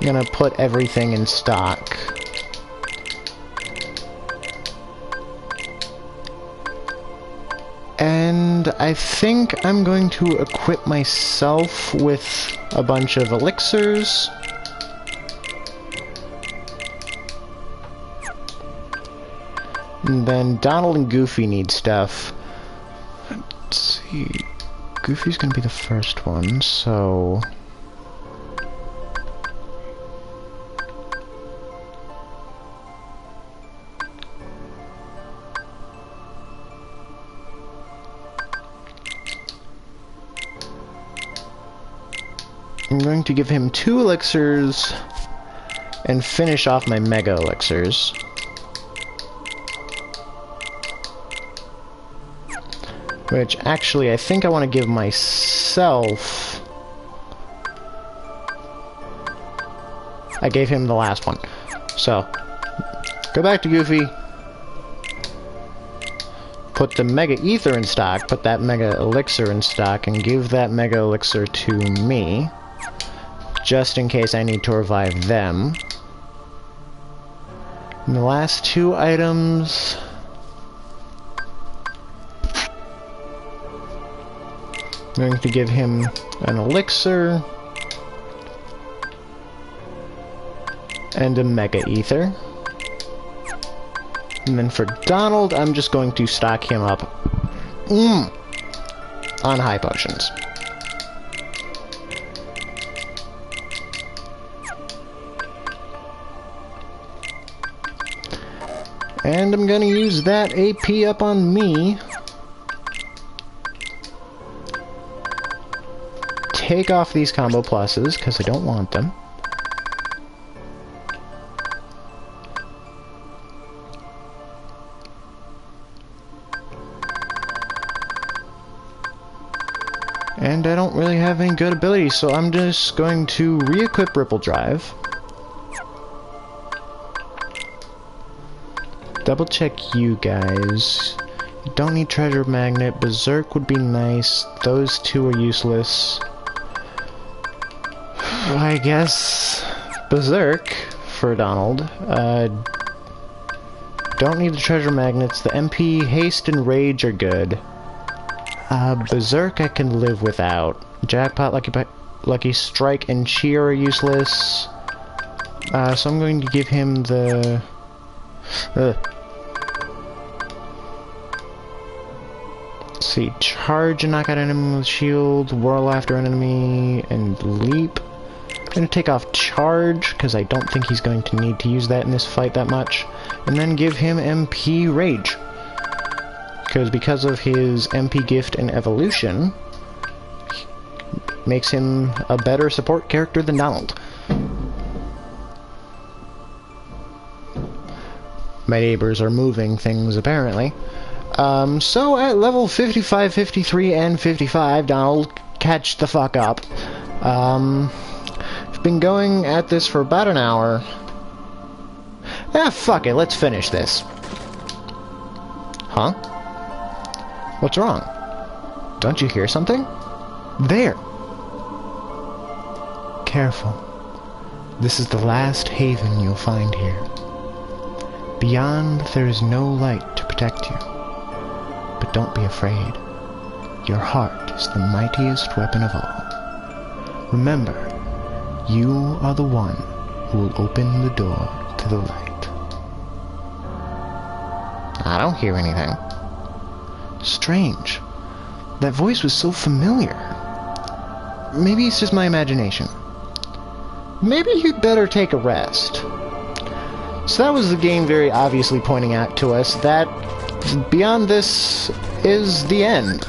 gonna put everything in stock. And I think I'm going to equip myself with a bunch of elixirs. And then Donald and Goofy need stuff. Let's see. Goofy's gonna be the first one, so... I'm going to give him 2 elixirs and finish off my mega elixirs. Which, actually, I think I want to give myself... I gave him the last one. So, go back to Goofy. Put the Mega Ether in stock, put that Mega Elixir in stock, and give that Mega Elixir to me. Just in case I need to revive them. And the last 2 items... I'm going to give him an elixir and a Mega Ether. And then for Donald, I'm just going to stock him up on high potions. And I'm going to use that AP up on me. Take off these combo pluses, because I don't want them. And I don't really have any good abilities, so I'm just going to re-equip Ripple Drive. Double check you guys. You don't need Treasure Magnet. Berserk would be nice. Those 2 are useless. I guess Berserk for Donald. Don't need the treasure magnets. The MP, Haste, and Rage are good. Berserk I can live without. Jackpot, Lucky Strike, and Cheer are useless. So I'm going to give him the... Let's see. Charge and knock out enemy with shield. Whirl after an enemy, and Leap. I'm going to take off Charge, because I don't think he's going to need to use that in this fight that much. And then give him MP Rage. Because of his MP Gift and Evolution, makes him a better support character than Donald. My neighbors are moving things, apparently. So at level 55, 53, and 55, Donald, catch the fuck up. I've been going at this for about an hour. Fuck it, let's finish this. Huh? What's wrong? Don't you hear something? There! Careful. This is the last haven you'll find here. Beyond, there is no light to protect you. But don't be afraid. Your heart is the mightiest weapon of all. Remember, you are the one who will open the door to the light. I don't hear anything. Strange. That voice was so familiar. Maybe it's just my imagination. Maybe you'd better take a rest. So that was the game very obviously pointing out to us that beyond this is the end.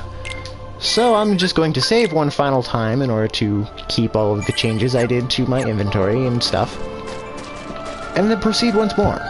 So I'm just going to save one final time in order to keep all of the changes I did to my inventory and stuff. And then proceed once more.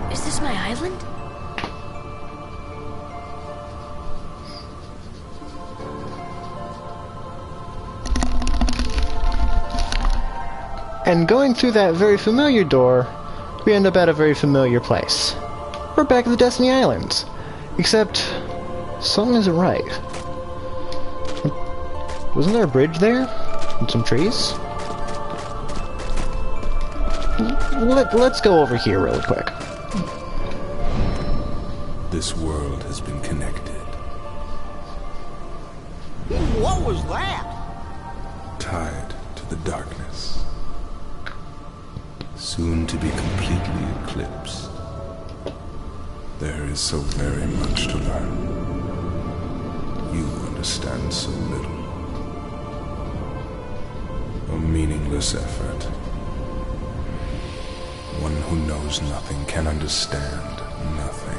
Is this my island? And going through that very familiar door, we end up at a very familiar place. We're back at the Destiny Islands. Except, something isn't right. Wasn't there a bridge there? And some trees? Let's go over here really quick. This world has been connected. What was that? Tied to the darkness. Soon to be completely eclipsed. There is so very much to learn. understand so little. A meaningless effort. One who knows nothing can understand nothing.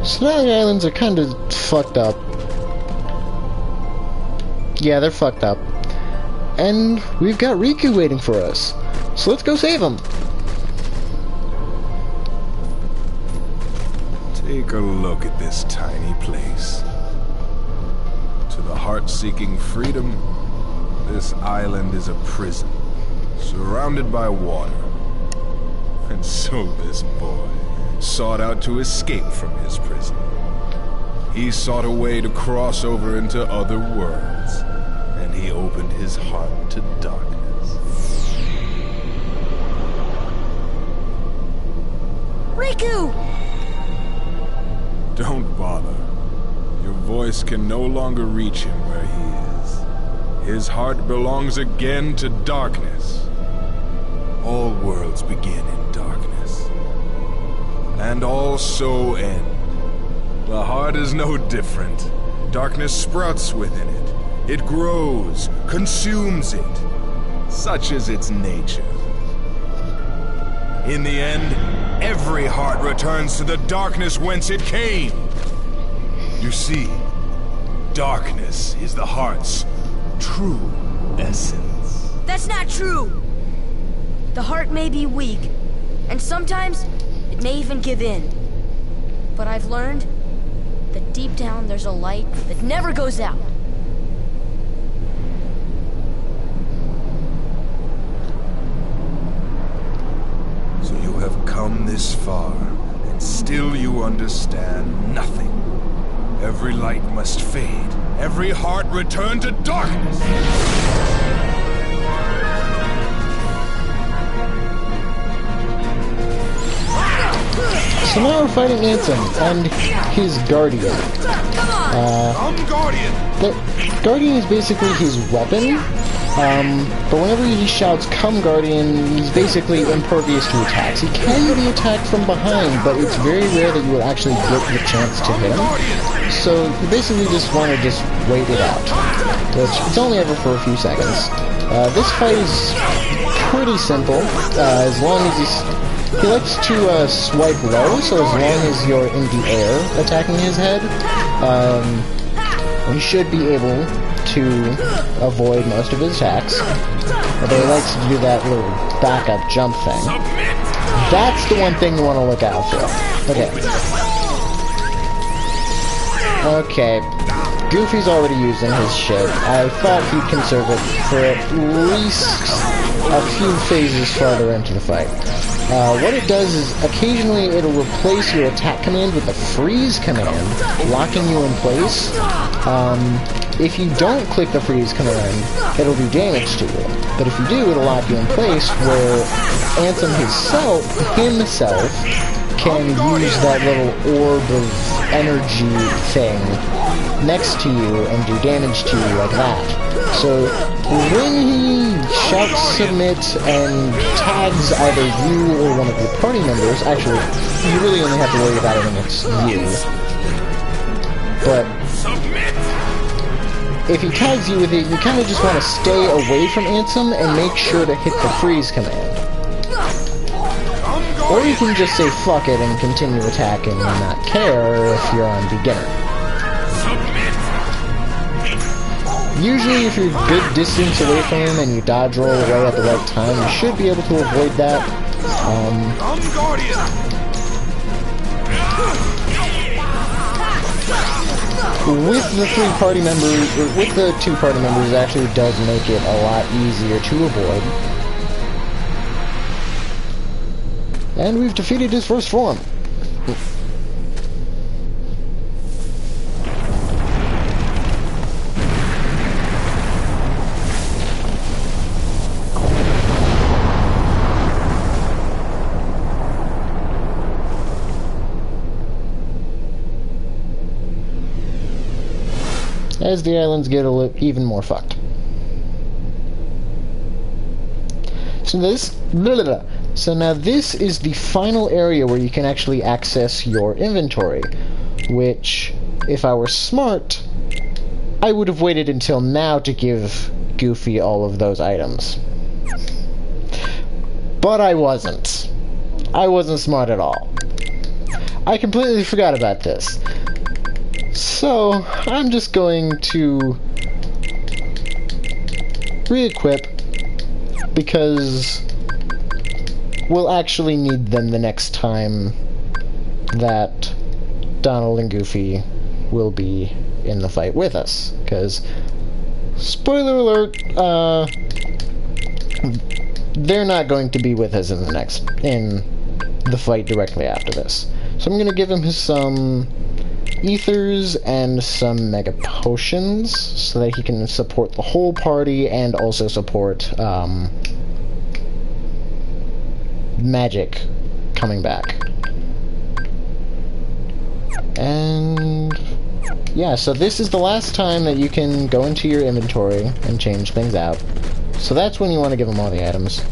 Snowy Islands are kind of fucked up. Yeah, they're fucked up. And we've got Riku waiting for us. So let's go save him. Take a look at this tiny place. To the heart-seeking freedom, this island is a prison, surrounded by water. And so this boy sought out to escape from his prison. He sought a way to cross over into other worlds, and he opened his heart to darkness. Riku! Don't bother. Your voice can no longer reach him where he is. His heart belongs again to darkness. All worlds begin in darkness, and all so end. The heart is no different. Darkness sprouts within it. It grows, consumes it. Such is its nature. In the end, every heart returns to the darkness whence it came. You see, darkness is the heart's true essence. That's not true! The heart may be weak, and sometimes it may even give in. But I've learned that deep down there's a light that never goes out. So you have come this far, and still you understand nothing. Every light must fade. Every heart return to darkness. So now we're fighting Ansem and his Guardian. I'm Guardian! The Guardian is basically his weapon, but whenever he shouts, "Come Guardian," he's basically impervious to attacks. He can be attacked from behind, but it's very rare that you would actually get the chance to hit him. So you basically just want to just wait it out, which it's only ever for a few seconds. This fight is pretty simple, as long as he likes to swipe low, so as long as you're in the air attacking his head, you should be able to avoid most of his attacks. But he likes to do that little backup jump thing. That's the one thing you want to look out for. Okay. Okay. Goofy's already using his shit. I thought he'd conserve it for at least a few phases farther into the fight. What it does is occasionally it'll replace your attack command with the freeze command, locking you in place. If you don't click the freeze command, it'll do damage to you. But if you do, it'll lock you in place where Ansem himself can use that little orb of energy thing next to you and do damage to you like that. So when he shouts submit and tags either you or one of your party members, actually, you really only have to worry about it when it's you. But if he tags you with it, you kind of just want to stay away from Ansem and make sure to hit the freeze command. Or you can just say fuck it and continue attacking and not care if you're on beginner. Usually if you're a good distance away from him and you dodge roll away at the right time, you should be able to avoid that. With the two party members, it actually does make it a lot easier to avoid. And we've defeated his first form. as the islands get even more fucked. So So now this is the final area where you can actually access your inventory, which, if I were smart, I would have waited until now to give Goofy all of those items. But I wasn't. I wasn't smart at all. I completely forgot about this. So, I'm just going to re-equip, because we'll actually need them the next time that Donald and Goofy will be in the fight with us. Because, spoiler alert, they're not going to be with us in the fight directly after this. So I'm going to give him some ethers and some mega potions so that he can support the whole party and also support magic coming back. And yeah, so this is the last time that you can go into your inventory and change things out. So that's when you want to give him all the items.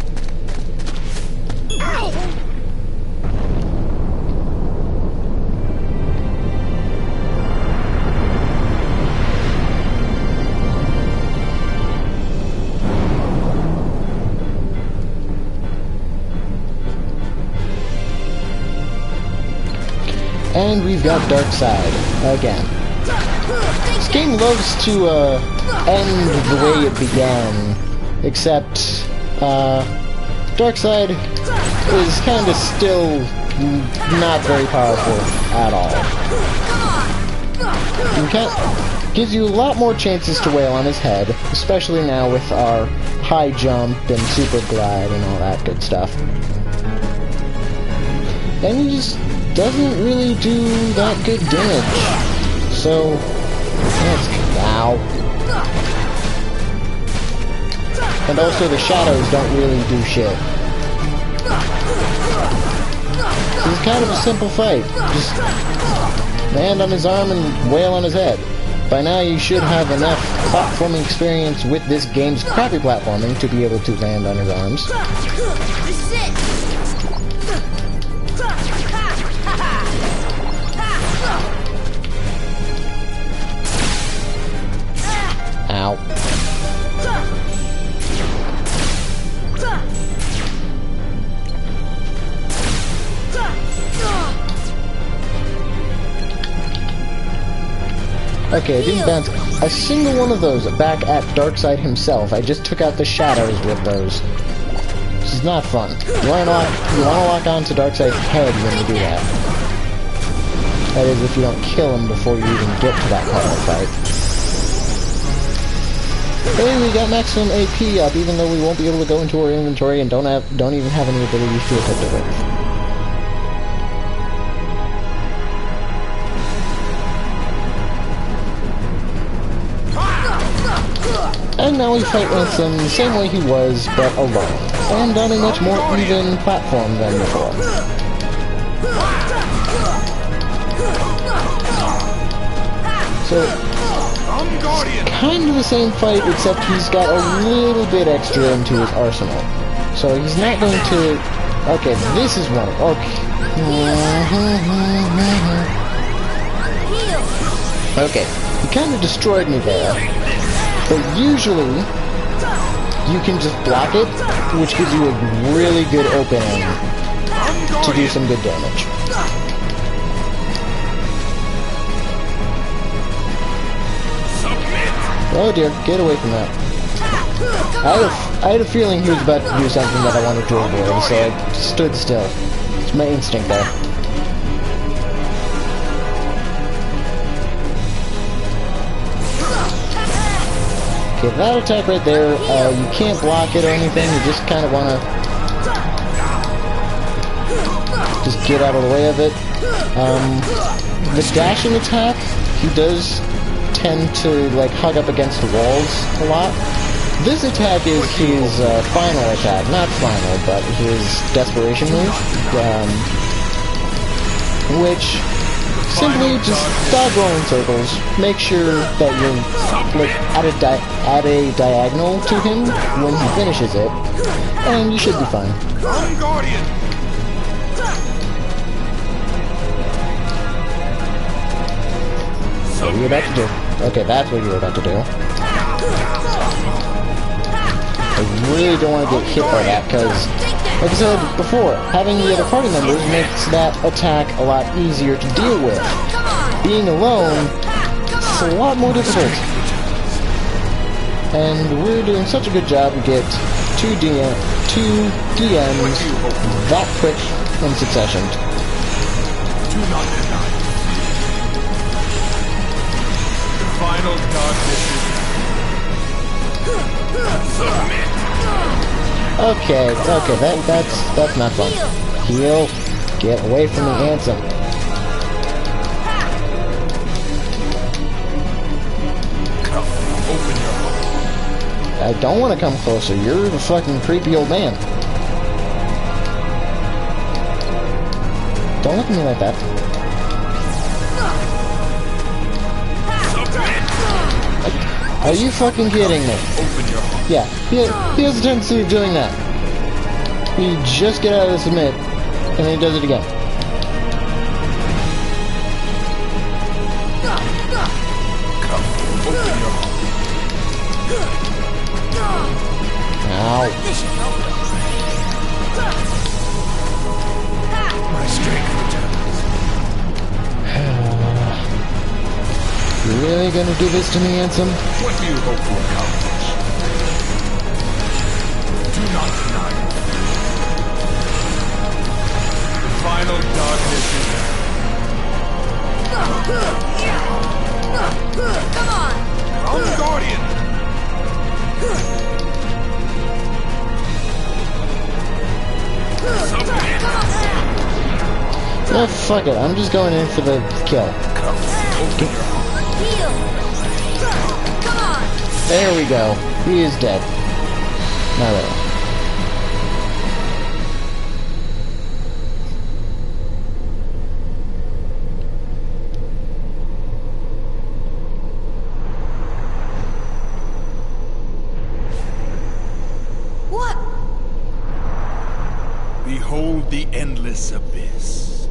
And we've got Darkseid again. This game loves to end the way it began, except Darkseid is kind of still not very powerful at all. Gives you a lot more chances to wail on his head, especially now with our high jump and super glide and all that good stuff. And he just doesn't really do that good damage. So, let's ow. And also the shadows don't really do shit. So it's kind of a simple fight. Just land on his arm and wail on his head. By now you should have enough platforming experience with this game's crappy platforming to be able to land on his arms. Ow. Okay, I didn't bounce a single one of those back at Darkseid himself. I just took out the shadows with those. This is not fun. You wanna lock on to Darkseid's head when you do that. That is, if you don't kill him before you even get to that part of the fight. Hey, we got maximum AP up, even though we won't be able to go into our inventory and don't even have any abilities to equip it with. And now we fight with him the same way he was, but alone, and on a much more even platform than before. So, kind of the same fight, except he's got a little bit extra into his arsenal. So he's not going to... Okay, this is one of... Okay. Okay, he kind of destroyed me there. But usually, you can just block it, which gives you a really good opening to do some good damage. Oh dear, get away from that. I had a feeling he was about to do something that I wanted to avoid, so I stood still. It's my instinct there. Okay, that attack right there, you can't block it or anything, you just kind of want to just get out of the way of it. The dashing attack, he does tend to like hug up against the walls a lot. This attack is his final attack, not final, but his desperation move, which simply just dodge roll in circles. Make sure that you're like at a diagonal to him when he finishes it, and you should be fine. Come, Guardian! What are you about to do? Okay, that's what you're about to do. I really don't want to get hit by that, because, like I said before, having the other party members makes that attack a lot easier to deal with. Being alone, it's a lot more difficult. And we're doing such a good job to get two DMs that quick in succession. Do not deny. The final dark decision. Submit. Okay, that's not fun. Heal. Get away from the Ansem. Come, open your heart. I don't want to come closer. You're the fucking creepy old man. Don't look at me like that. Submit. Are you fucking kidding me? Open your heart. Yeah, he has a tendency of doing that. He just get out of the submit, and then he does it again. Come, open your heart. Ow. My strength returns. You really gonna do this to me, Ansem? What do you hope to accomplish? Do not deny it. The final darkness is Come on! Come, Guardian! Submit! Yeah, fuck it. I'm just going in for the kill. Come, open your heart. Heal! Come on! There we go. He is dead. Not really. What? Behold the endless abyss.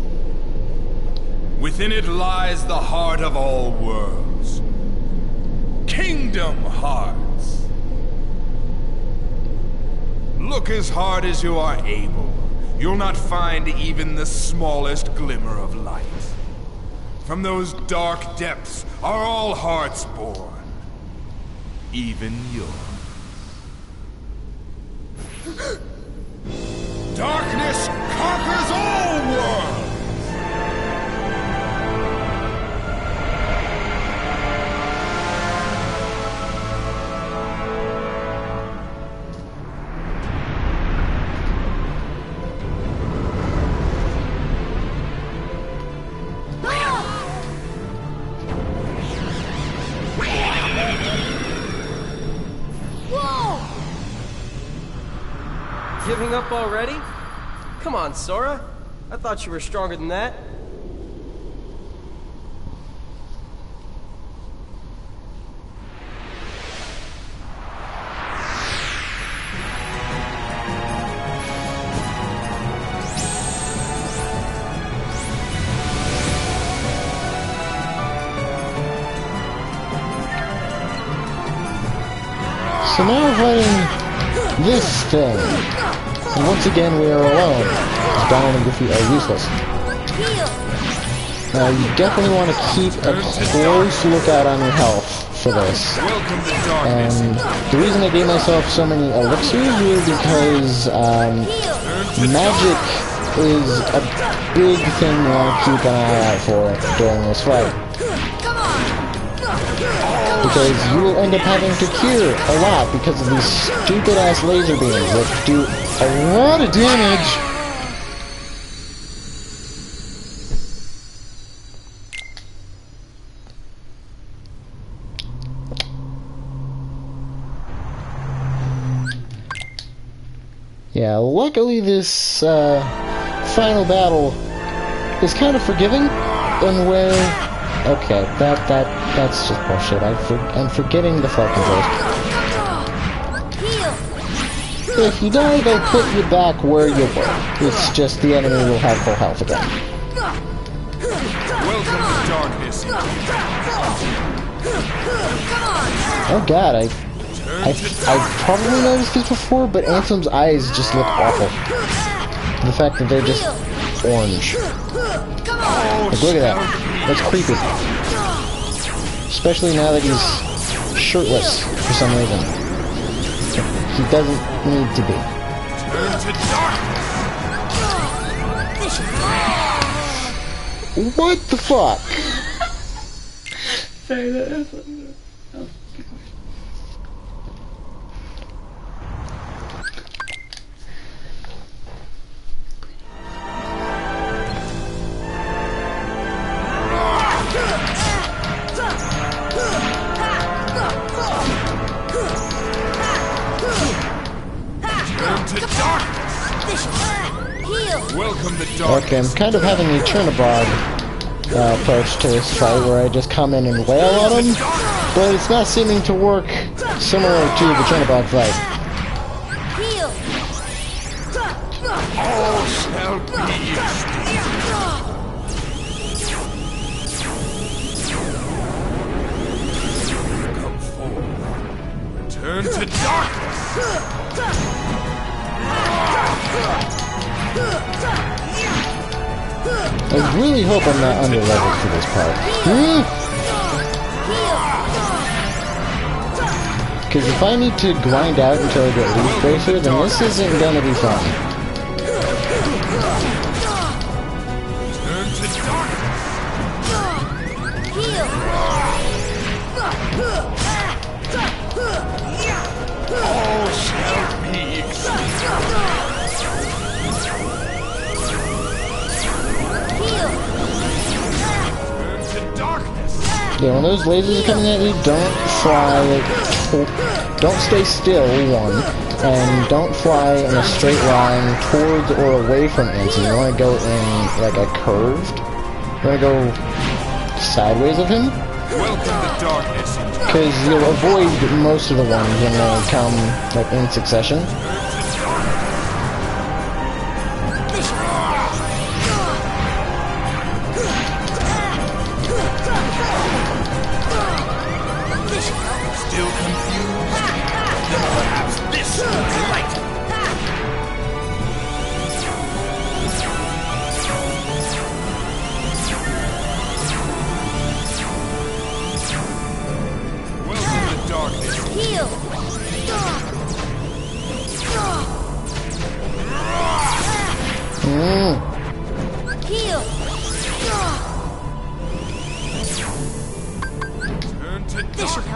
Within it lies the heart of all worlds. Kingdom Hearts. Look as hard as you are able. You'll not find even the smallest glimmer of light. From those dark depths are all hearts born. Even yours. Darkness conquers all worlds! Whoa! Giving up already? Come on, Sora. I thought you were stronger than that. So now we're fighting this thing. And once again, we are alone. Donald and Goofy are useless. Heal! Now, you definitely want to keep a close lookout on your health for this. Welcome to darkness. And the reason I gave myself so many elixirs was because magic is a big thing you want to keep an eye out for during this fight. Come on! Because you will end up having to cure a lot because of these stupid-ass laser beams that do a lot of damage. Yeah, luckily this final battle is kind of forgiving. and where... Okay, that's just bullshit. I'm forgetting the flight controls. If you die, they'll put you back where you were. It's just the enemy will have full health again. Welcome to darkness. Oh god, I've probably noticed this before, but Anthem's eyes just look awful. The fact that they're just orange. Like, look at that. That's creepy. Especially now that he's shirtless for some reason. He doesn't need to be. Turn to darkness. What the fuck? Sorry, that was... Welcome to darkness. Okay, I'm kind of having a Chernobog approach to this fight where I just come in and wail on him, but it's not seeming to work similar to the Chernobog fight. All shall be Come forward. Return to darkness. I really hope I'm not under-leveled for this part. Because if I need to grind out until I get Leaf Bracer, then this isn't gonna be fun. Turn to darkness. All shall be Turn to darkness. Yeah, when those lasers are coming at you, don't fly, don't stay still, one, and don't fly in a straight line towards or away from Anson. You want to go in, like, a curved. You want to go sideways of him, Welcome to darkness. because you'll avoid most of the ones when they come, like, in succession. Still confused? Then perhaps this will enlighten. Welcome to darkness. Turn to darkness.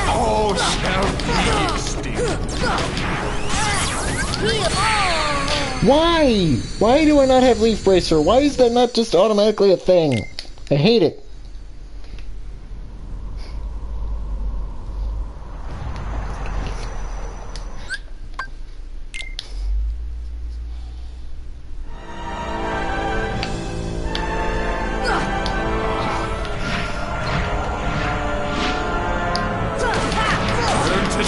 All shall be extinct. Why? Why do I not have Leaf Bracer? Why is that not just automatically a thing? I hate it. Turn to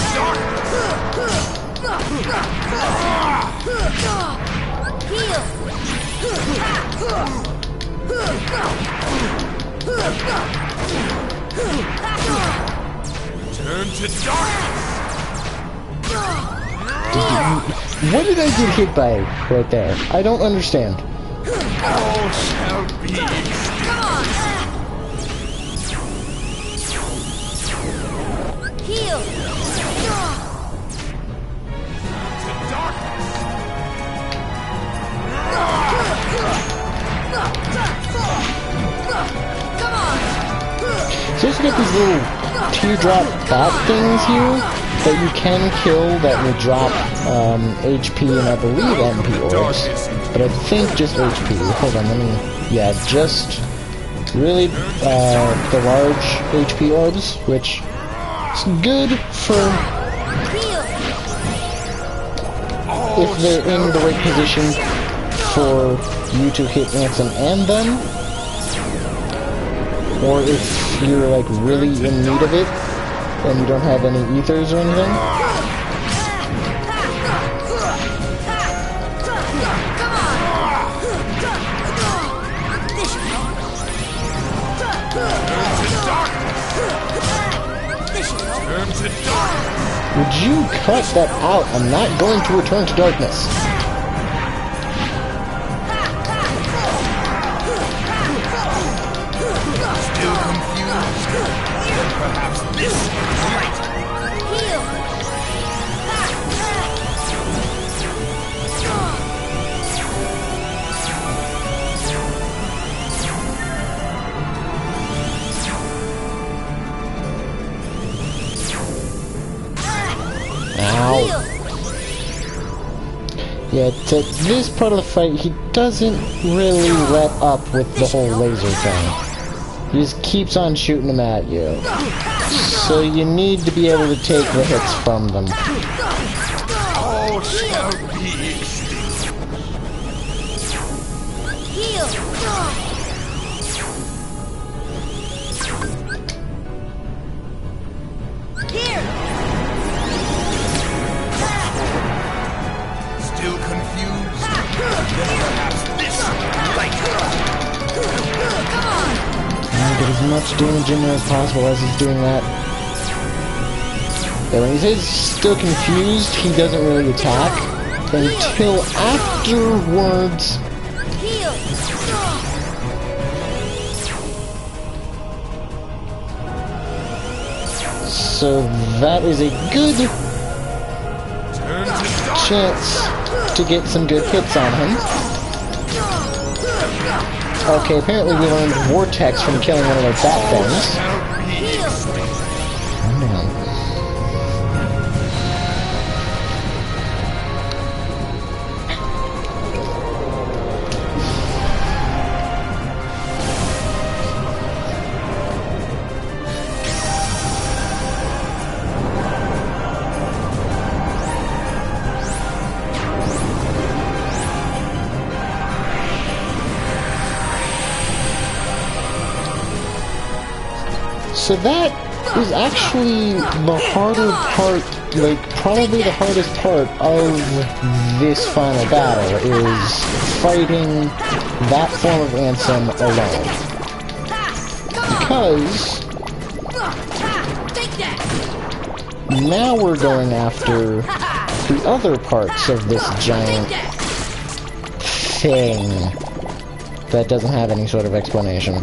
Turn to darkness. What did I get hit by right there? I don't understand. All shall be extinct. To darkness. So you get these little teardrop bat things here that you can kill that will drop HP and I believe MP orbs, but I think just HP. Hold on, let me... Yeah, just really the large HP orbs, which is good for if they're in the right position for you to hit Ansem and them, or if you're like really in need of it and you don't have any ethers or anything. Would you cut that out? I'm not going to return to darkness. Still confused? Then perhaps this light. Heal! Ow. Yeah, to this part of the fight, he doesn't really let up with the whole laser thing. He just keeps on shooting them at you. So you need to be able to take the hits from them. All shall be extinct. Heal! Here! Still confused? Then perhaps this light. Get as much damage in there as possible as he's doing that. And when he says still confused, he doesn't really attack until afterwards. Heal! So that is a good Turn to dark. chance to get some good hits on him. Okay, apparently we learned Vortex from killing one of those bat things. Shall be extinct. Oh, man. So that is actually the harder part, like probably the hardest part of this final battle, is fighting that form of Ansem alone. Because now we're going after the other parts of this giant thing that doesn't have any sort of explanation.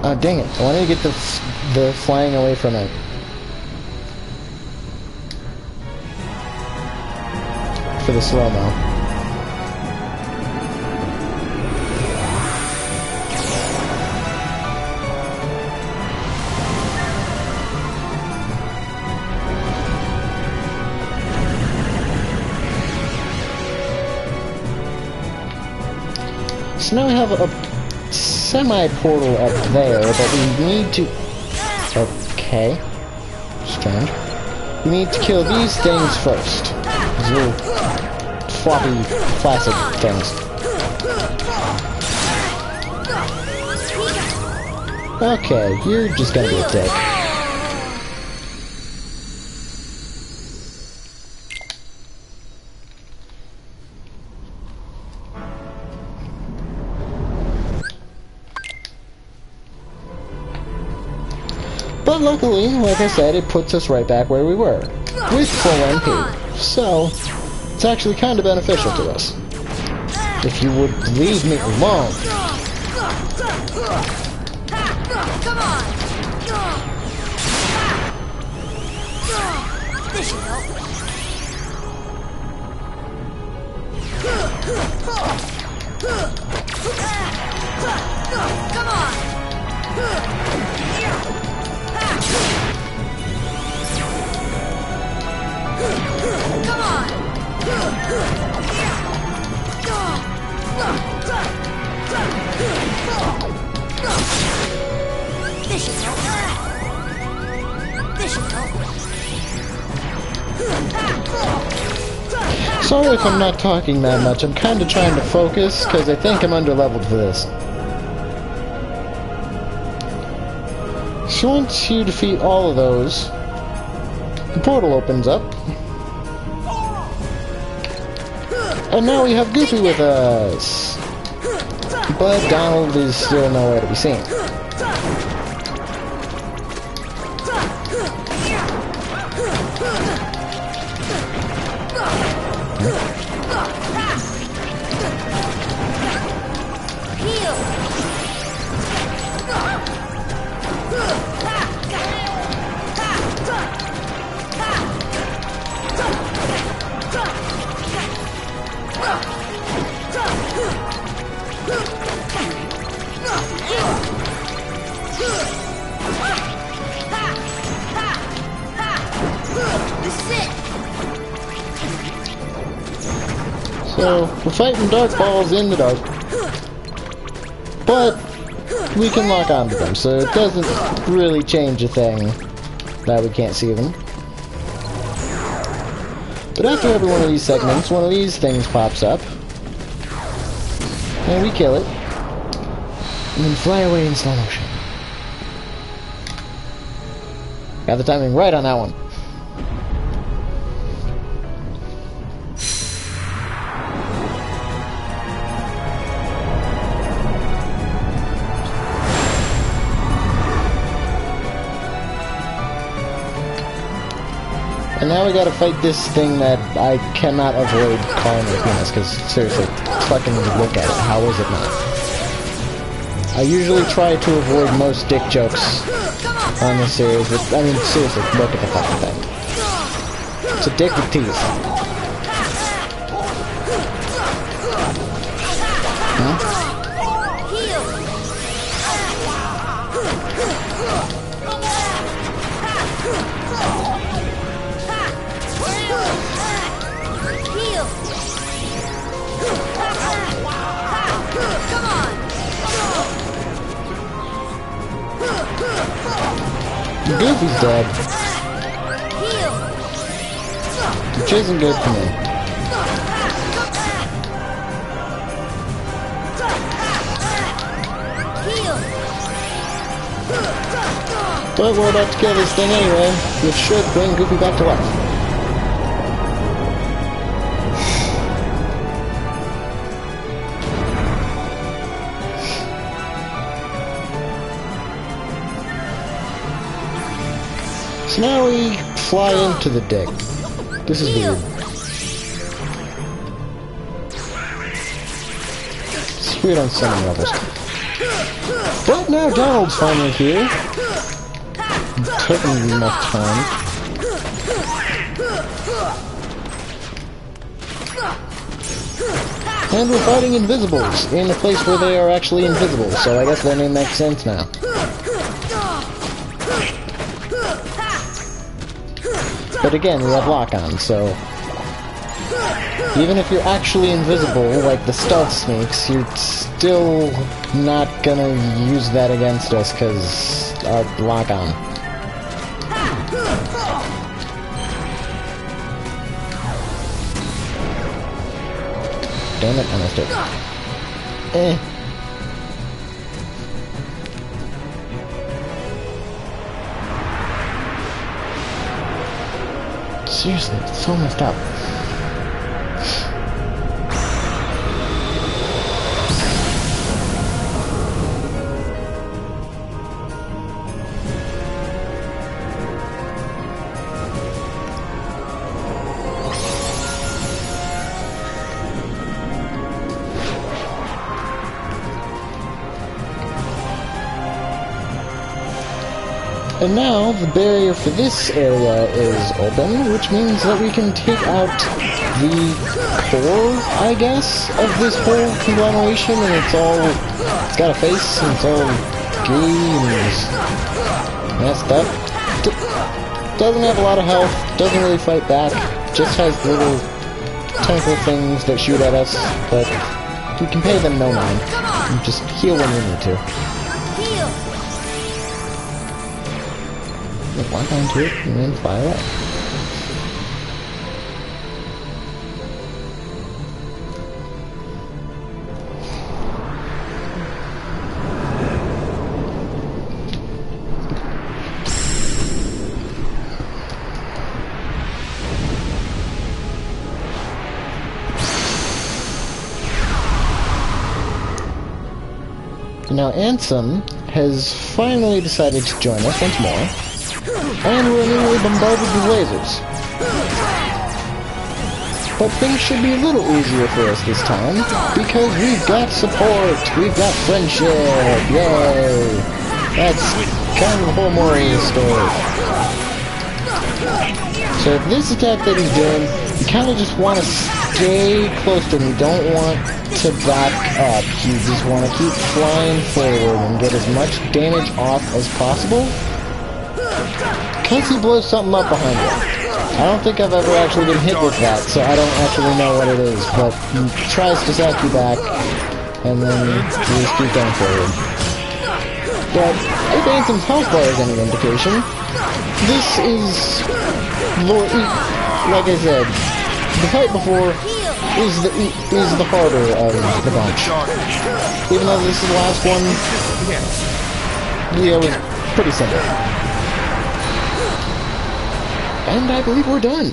Oh, dang it. I wanted to get the flying away from it. For the slow-mo. So now we have a semi-portal up there, but we need to... Okay. Strange. We need to kill these things first. These little floppy plastic things. Okay, you're just gonna be a dick. But luckily, like I said, it puts us right back where we were, with full MP. So, it's actually kind of beneficial to us. If you would leave me alone. Come on! This should help. Come on! Come on! This should help. This should help. Sorry if I'm not talking that much. I'm kind of trying to focus because I think I'm underleveled for this. So once you defeat all of those, the portal opens up. And now we have Goofy with us. But Donald is still nowhere to be seen. So, we're fighting dark balls in the dark. But, we can lock onto them, so it doesn't really change a thing that we can't see them. But after every one of these segments, one of these things pops up. And we kill it. And then fly away in slow motion. Got the timing right on that one. And now we gotta fight this thing that I cannot avoid calling a penis, because seriously, fucking look at it. How is it not? I usually try to avoid most dick jokes on this series, but I mean, seriously, look at the fucking thing. It's a dick with teeth. Huh? Goofy's dead. Which isn't good for me. But we're about to kill this thing anyway, which should bring Goofy back to life. So now we fly into the dick. This is weird. It's weird on so many levels. But now Donald's finally here. It took him enough time. And we're fighting Invisibles in a place where they are actually invisible, so I guess their name makes sense now. But again, we have lock-on, so even if you're actually invisible, like the stealth sneaks, you're still not gonna use that against us, because our lock-on. Damn it, I missed it. Seriously, it's so messed up. And now, the barrier for this area is open, which means that we can take out the core, I guess, of this whole conglomeration, and it's got a face, and it's all gay and messed up. Doesn't have a lot of health, doesn't really fight back, just has little tentacle things that shoot at us, but we can pay them no mind. And just heal when we need to. Lock onto it and then fly away. Now Ansem has finally decided to join us once more, and we're immediately bombarded with lasers. But things should be a little easier for us this time, because we've got support, we've got friendship, yay! That's kind of the whole Mori story. So this attack that he's doing, you kind of just want to stay close to him, you don't want to back up, you just want to keep flying forward and get as much damage off as possible. Because he blows something up behind you. I don't think I've ever actually been hit with that, so I don't actually know what it is, but he tries to sack you back, and then you just keep going forward. But if Anthem's health bar is any indication, this is, like I said, the fight before is the harder of the bunch. Even though this is the last one, yeah, it was pretty simple. And I believe we're done.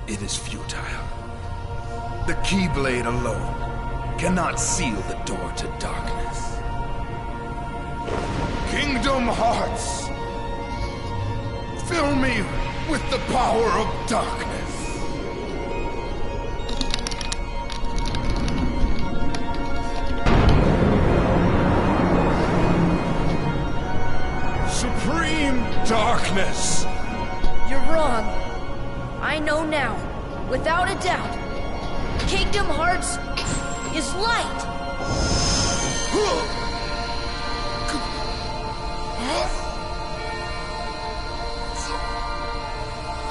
It is futile. The Keyblade alone cannot seal the door to darkness. Kingdom Hearts! Fill me with the power of darkness! Supreme darkness! You're wrong. I know now, without a doubt. Kingdom Hearts is light.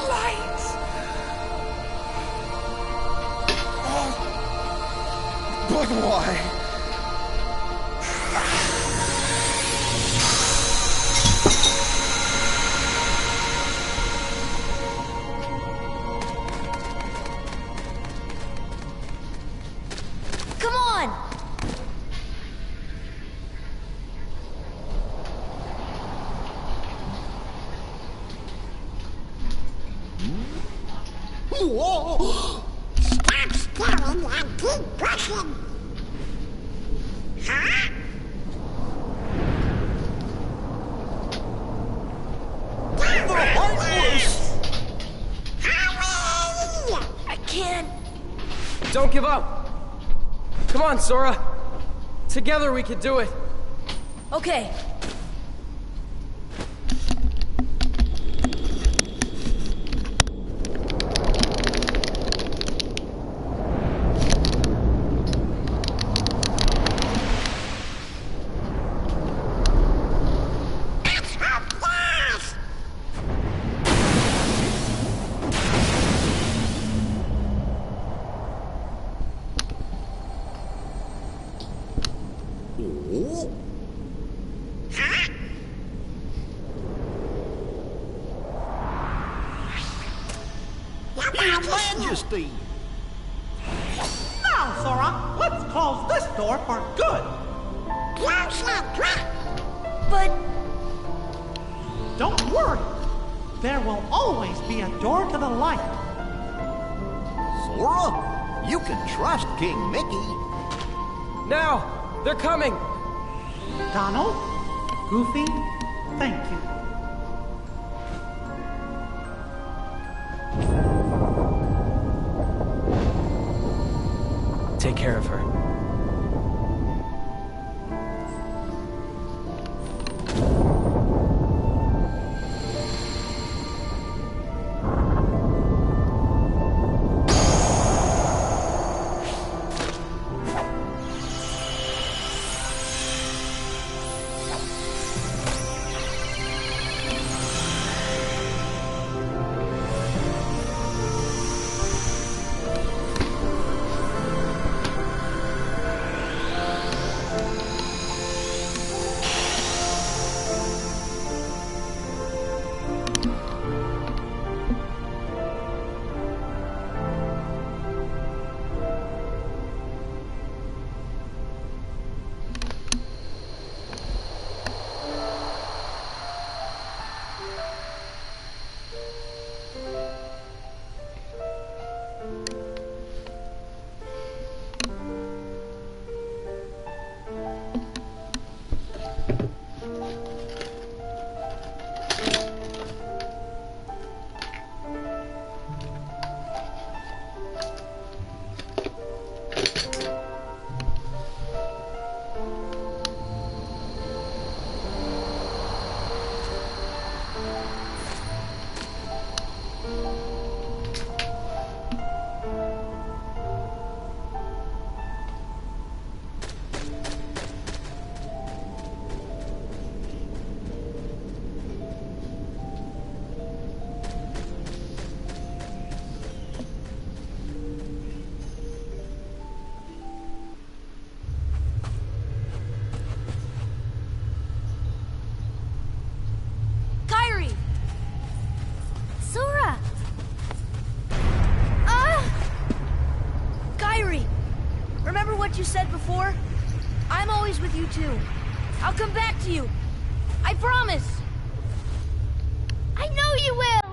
Light! But why? Whoa! Stop staring and keep pushing! Huh? I can't. Don't give up. Come on, Sora. Together we can do it. Okay. Your Majesty! Now, Sora, let's close this door for good! Close it! But... Don't worry! There will always be a door to the light! Sora, you can trust King Mickey! Now! They're coming! Donald, Goofy, thank you. Take care of her. what you said before? I'm always with you too. I'll come back to you. I promise. I know you will.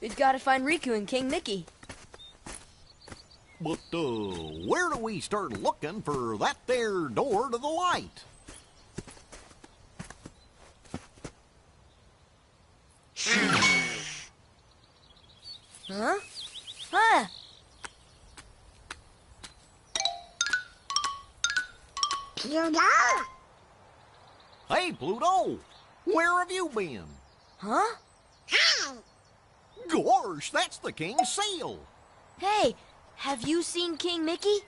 We've got to find Riku and King Mickey. But, where do we start looking for that there door to the light? Huh? Huh? Hey, Pluto! Where have you been? Huh? Gosh, that's the king's seal! Hey, have you seen King Mickey?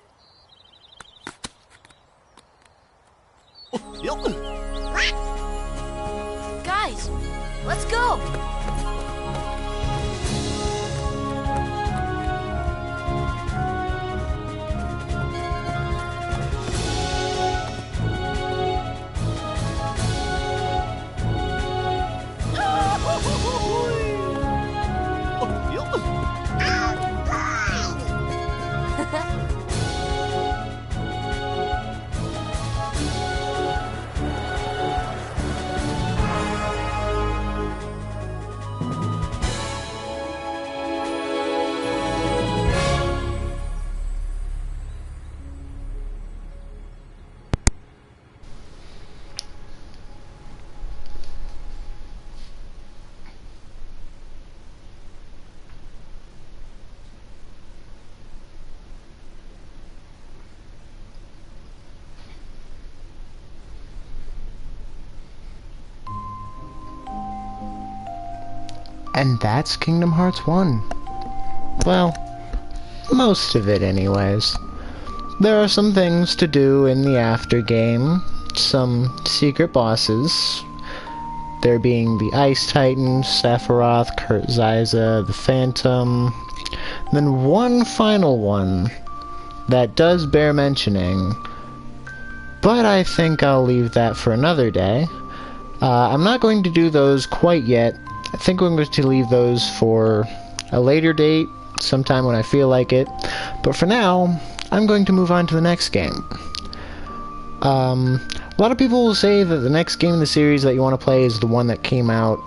Yep. Guys, let's go! And that's Kingdom Hearts 1. Well, most of it anyways. There are some things to do in the after game, some secret bosses, there being the Ice Titan, Sephiroth, Kurt Zyza, the Phantom, then one final one that does bear mentioning, but I think I'll leave that for another day. I'm not going to do those quite yet. I think I'm going to leave those for a later date, sometime when I feel like it. But for now, I'm going to move on to the next game. A lot of people will say that the next game in the series that you want to play is the one that came out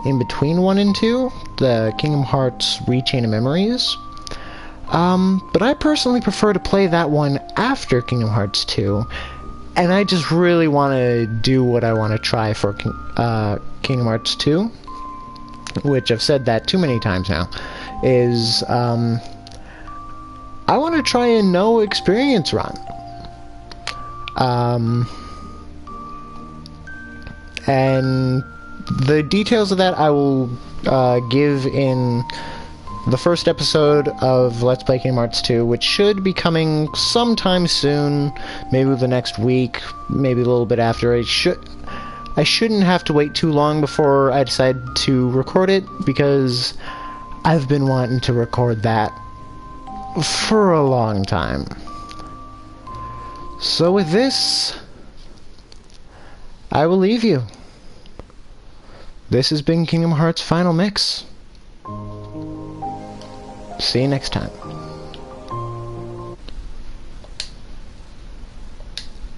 in between 1 and 2, the Kingdom Hearts Rechain of Memories. But I personally prefer to play that one after Kingdom Hearts 2, and I just really want to do what I want to try for Kingdom Hearts 2. Which I've said that too many times now, is, I want to try a no experience run. And the details of that I will give in the first episode of Let's Play Kingdom Hearts 2, which should be coming sometime soon, maybe the next week, maybe a little bit after. I shouldn't have to wait too long before I decide to record it, because I've been wanting to record that for a long time. So with this, I will leave you. This has been Kingdom Hearts Final Mix. See you next time.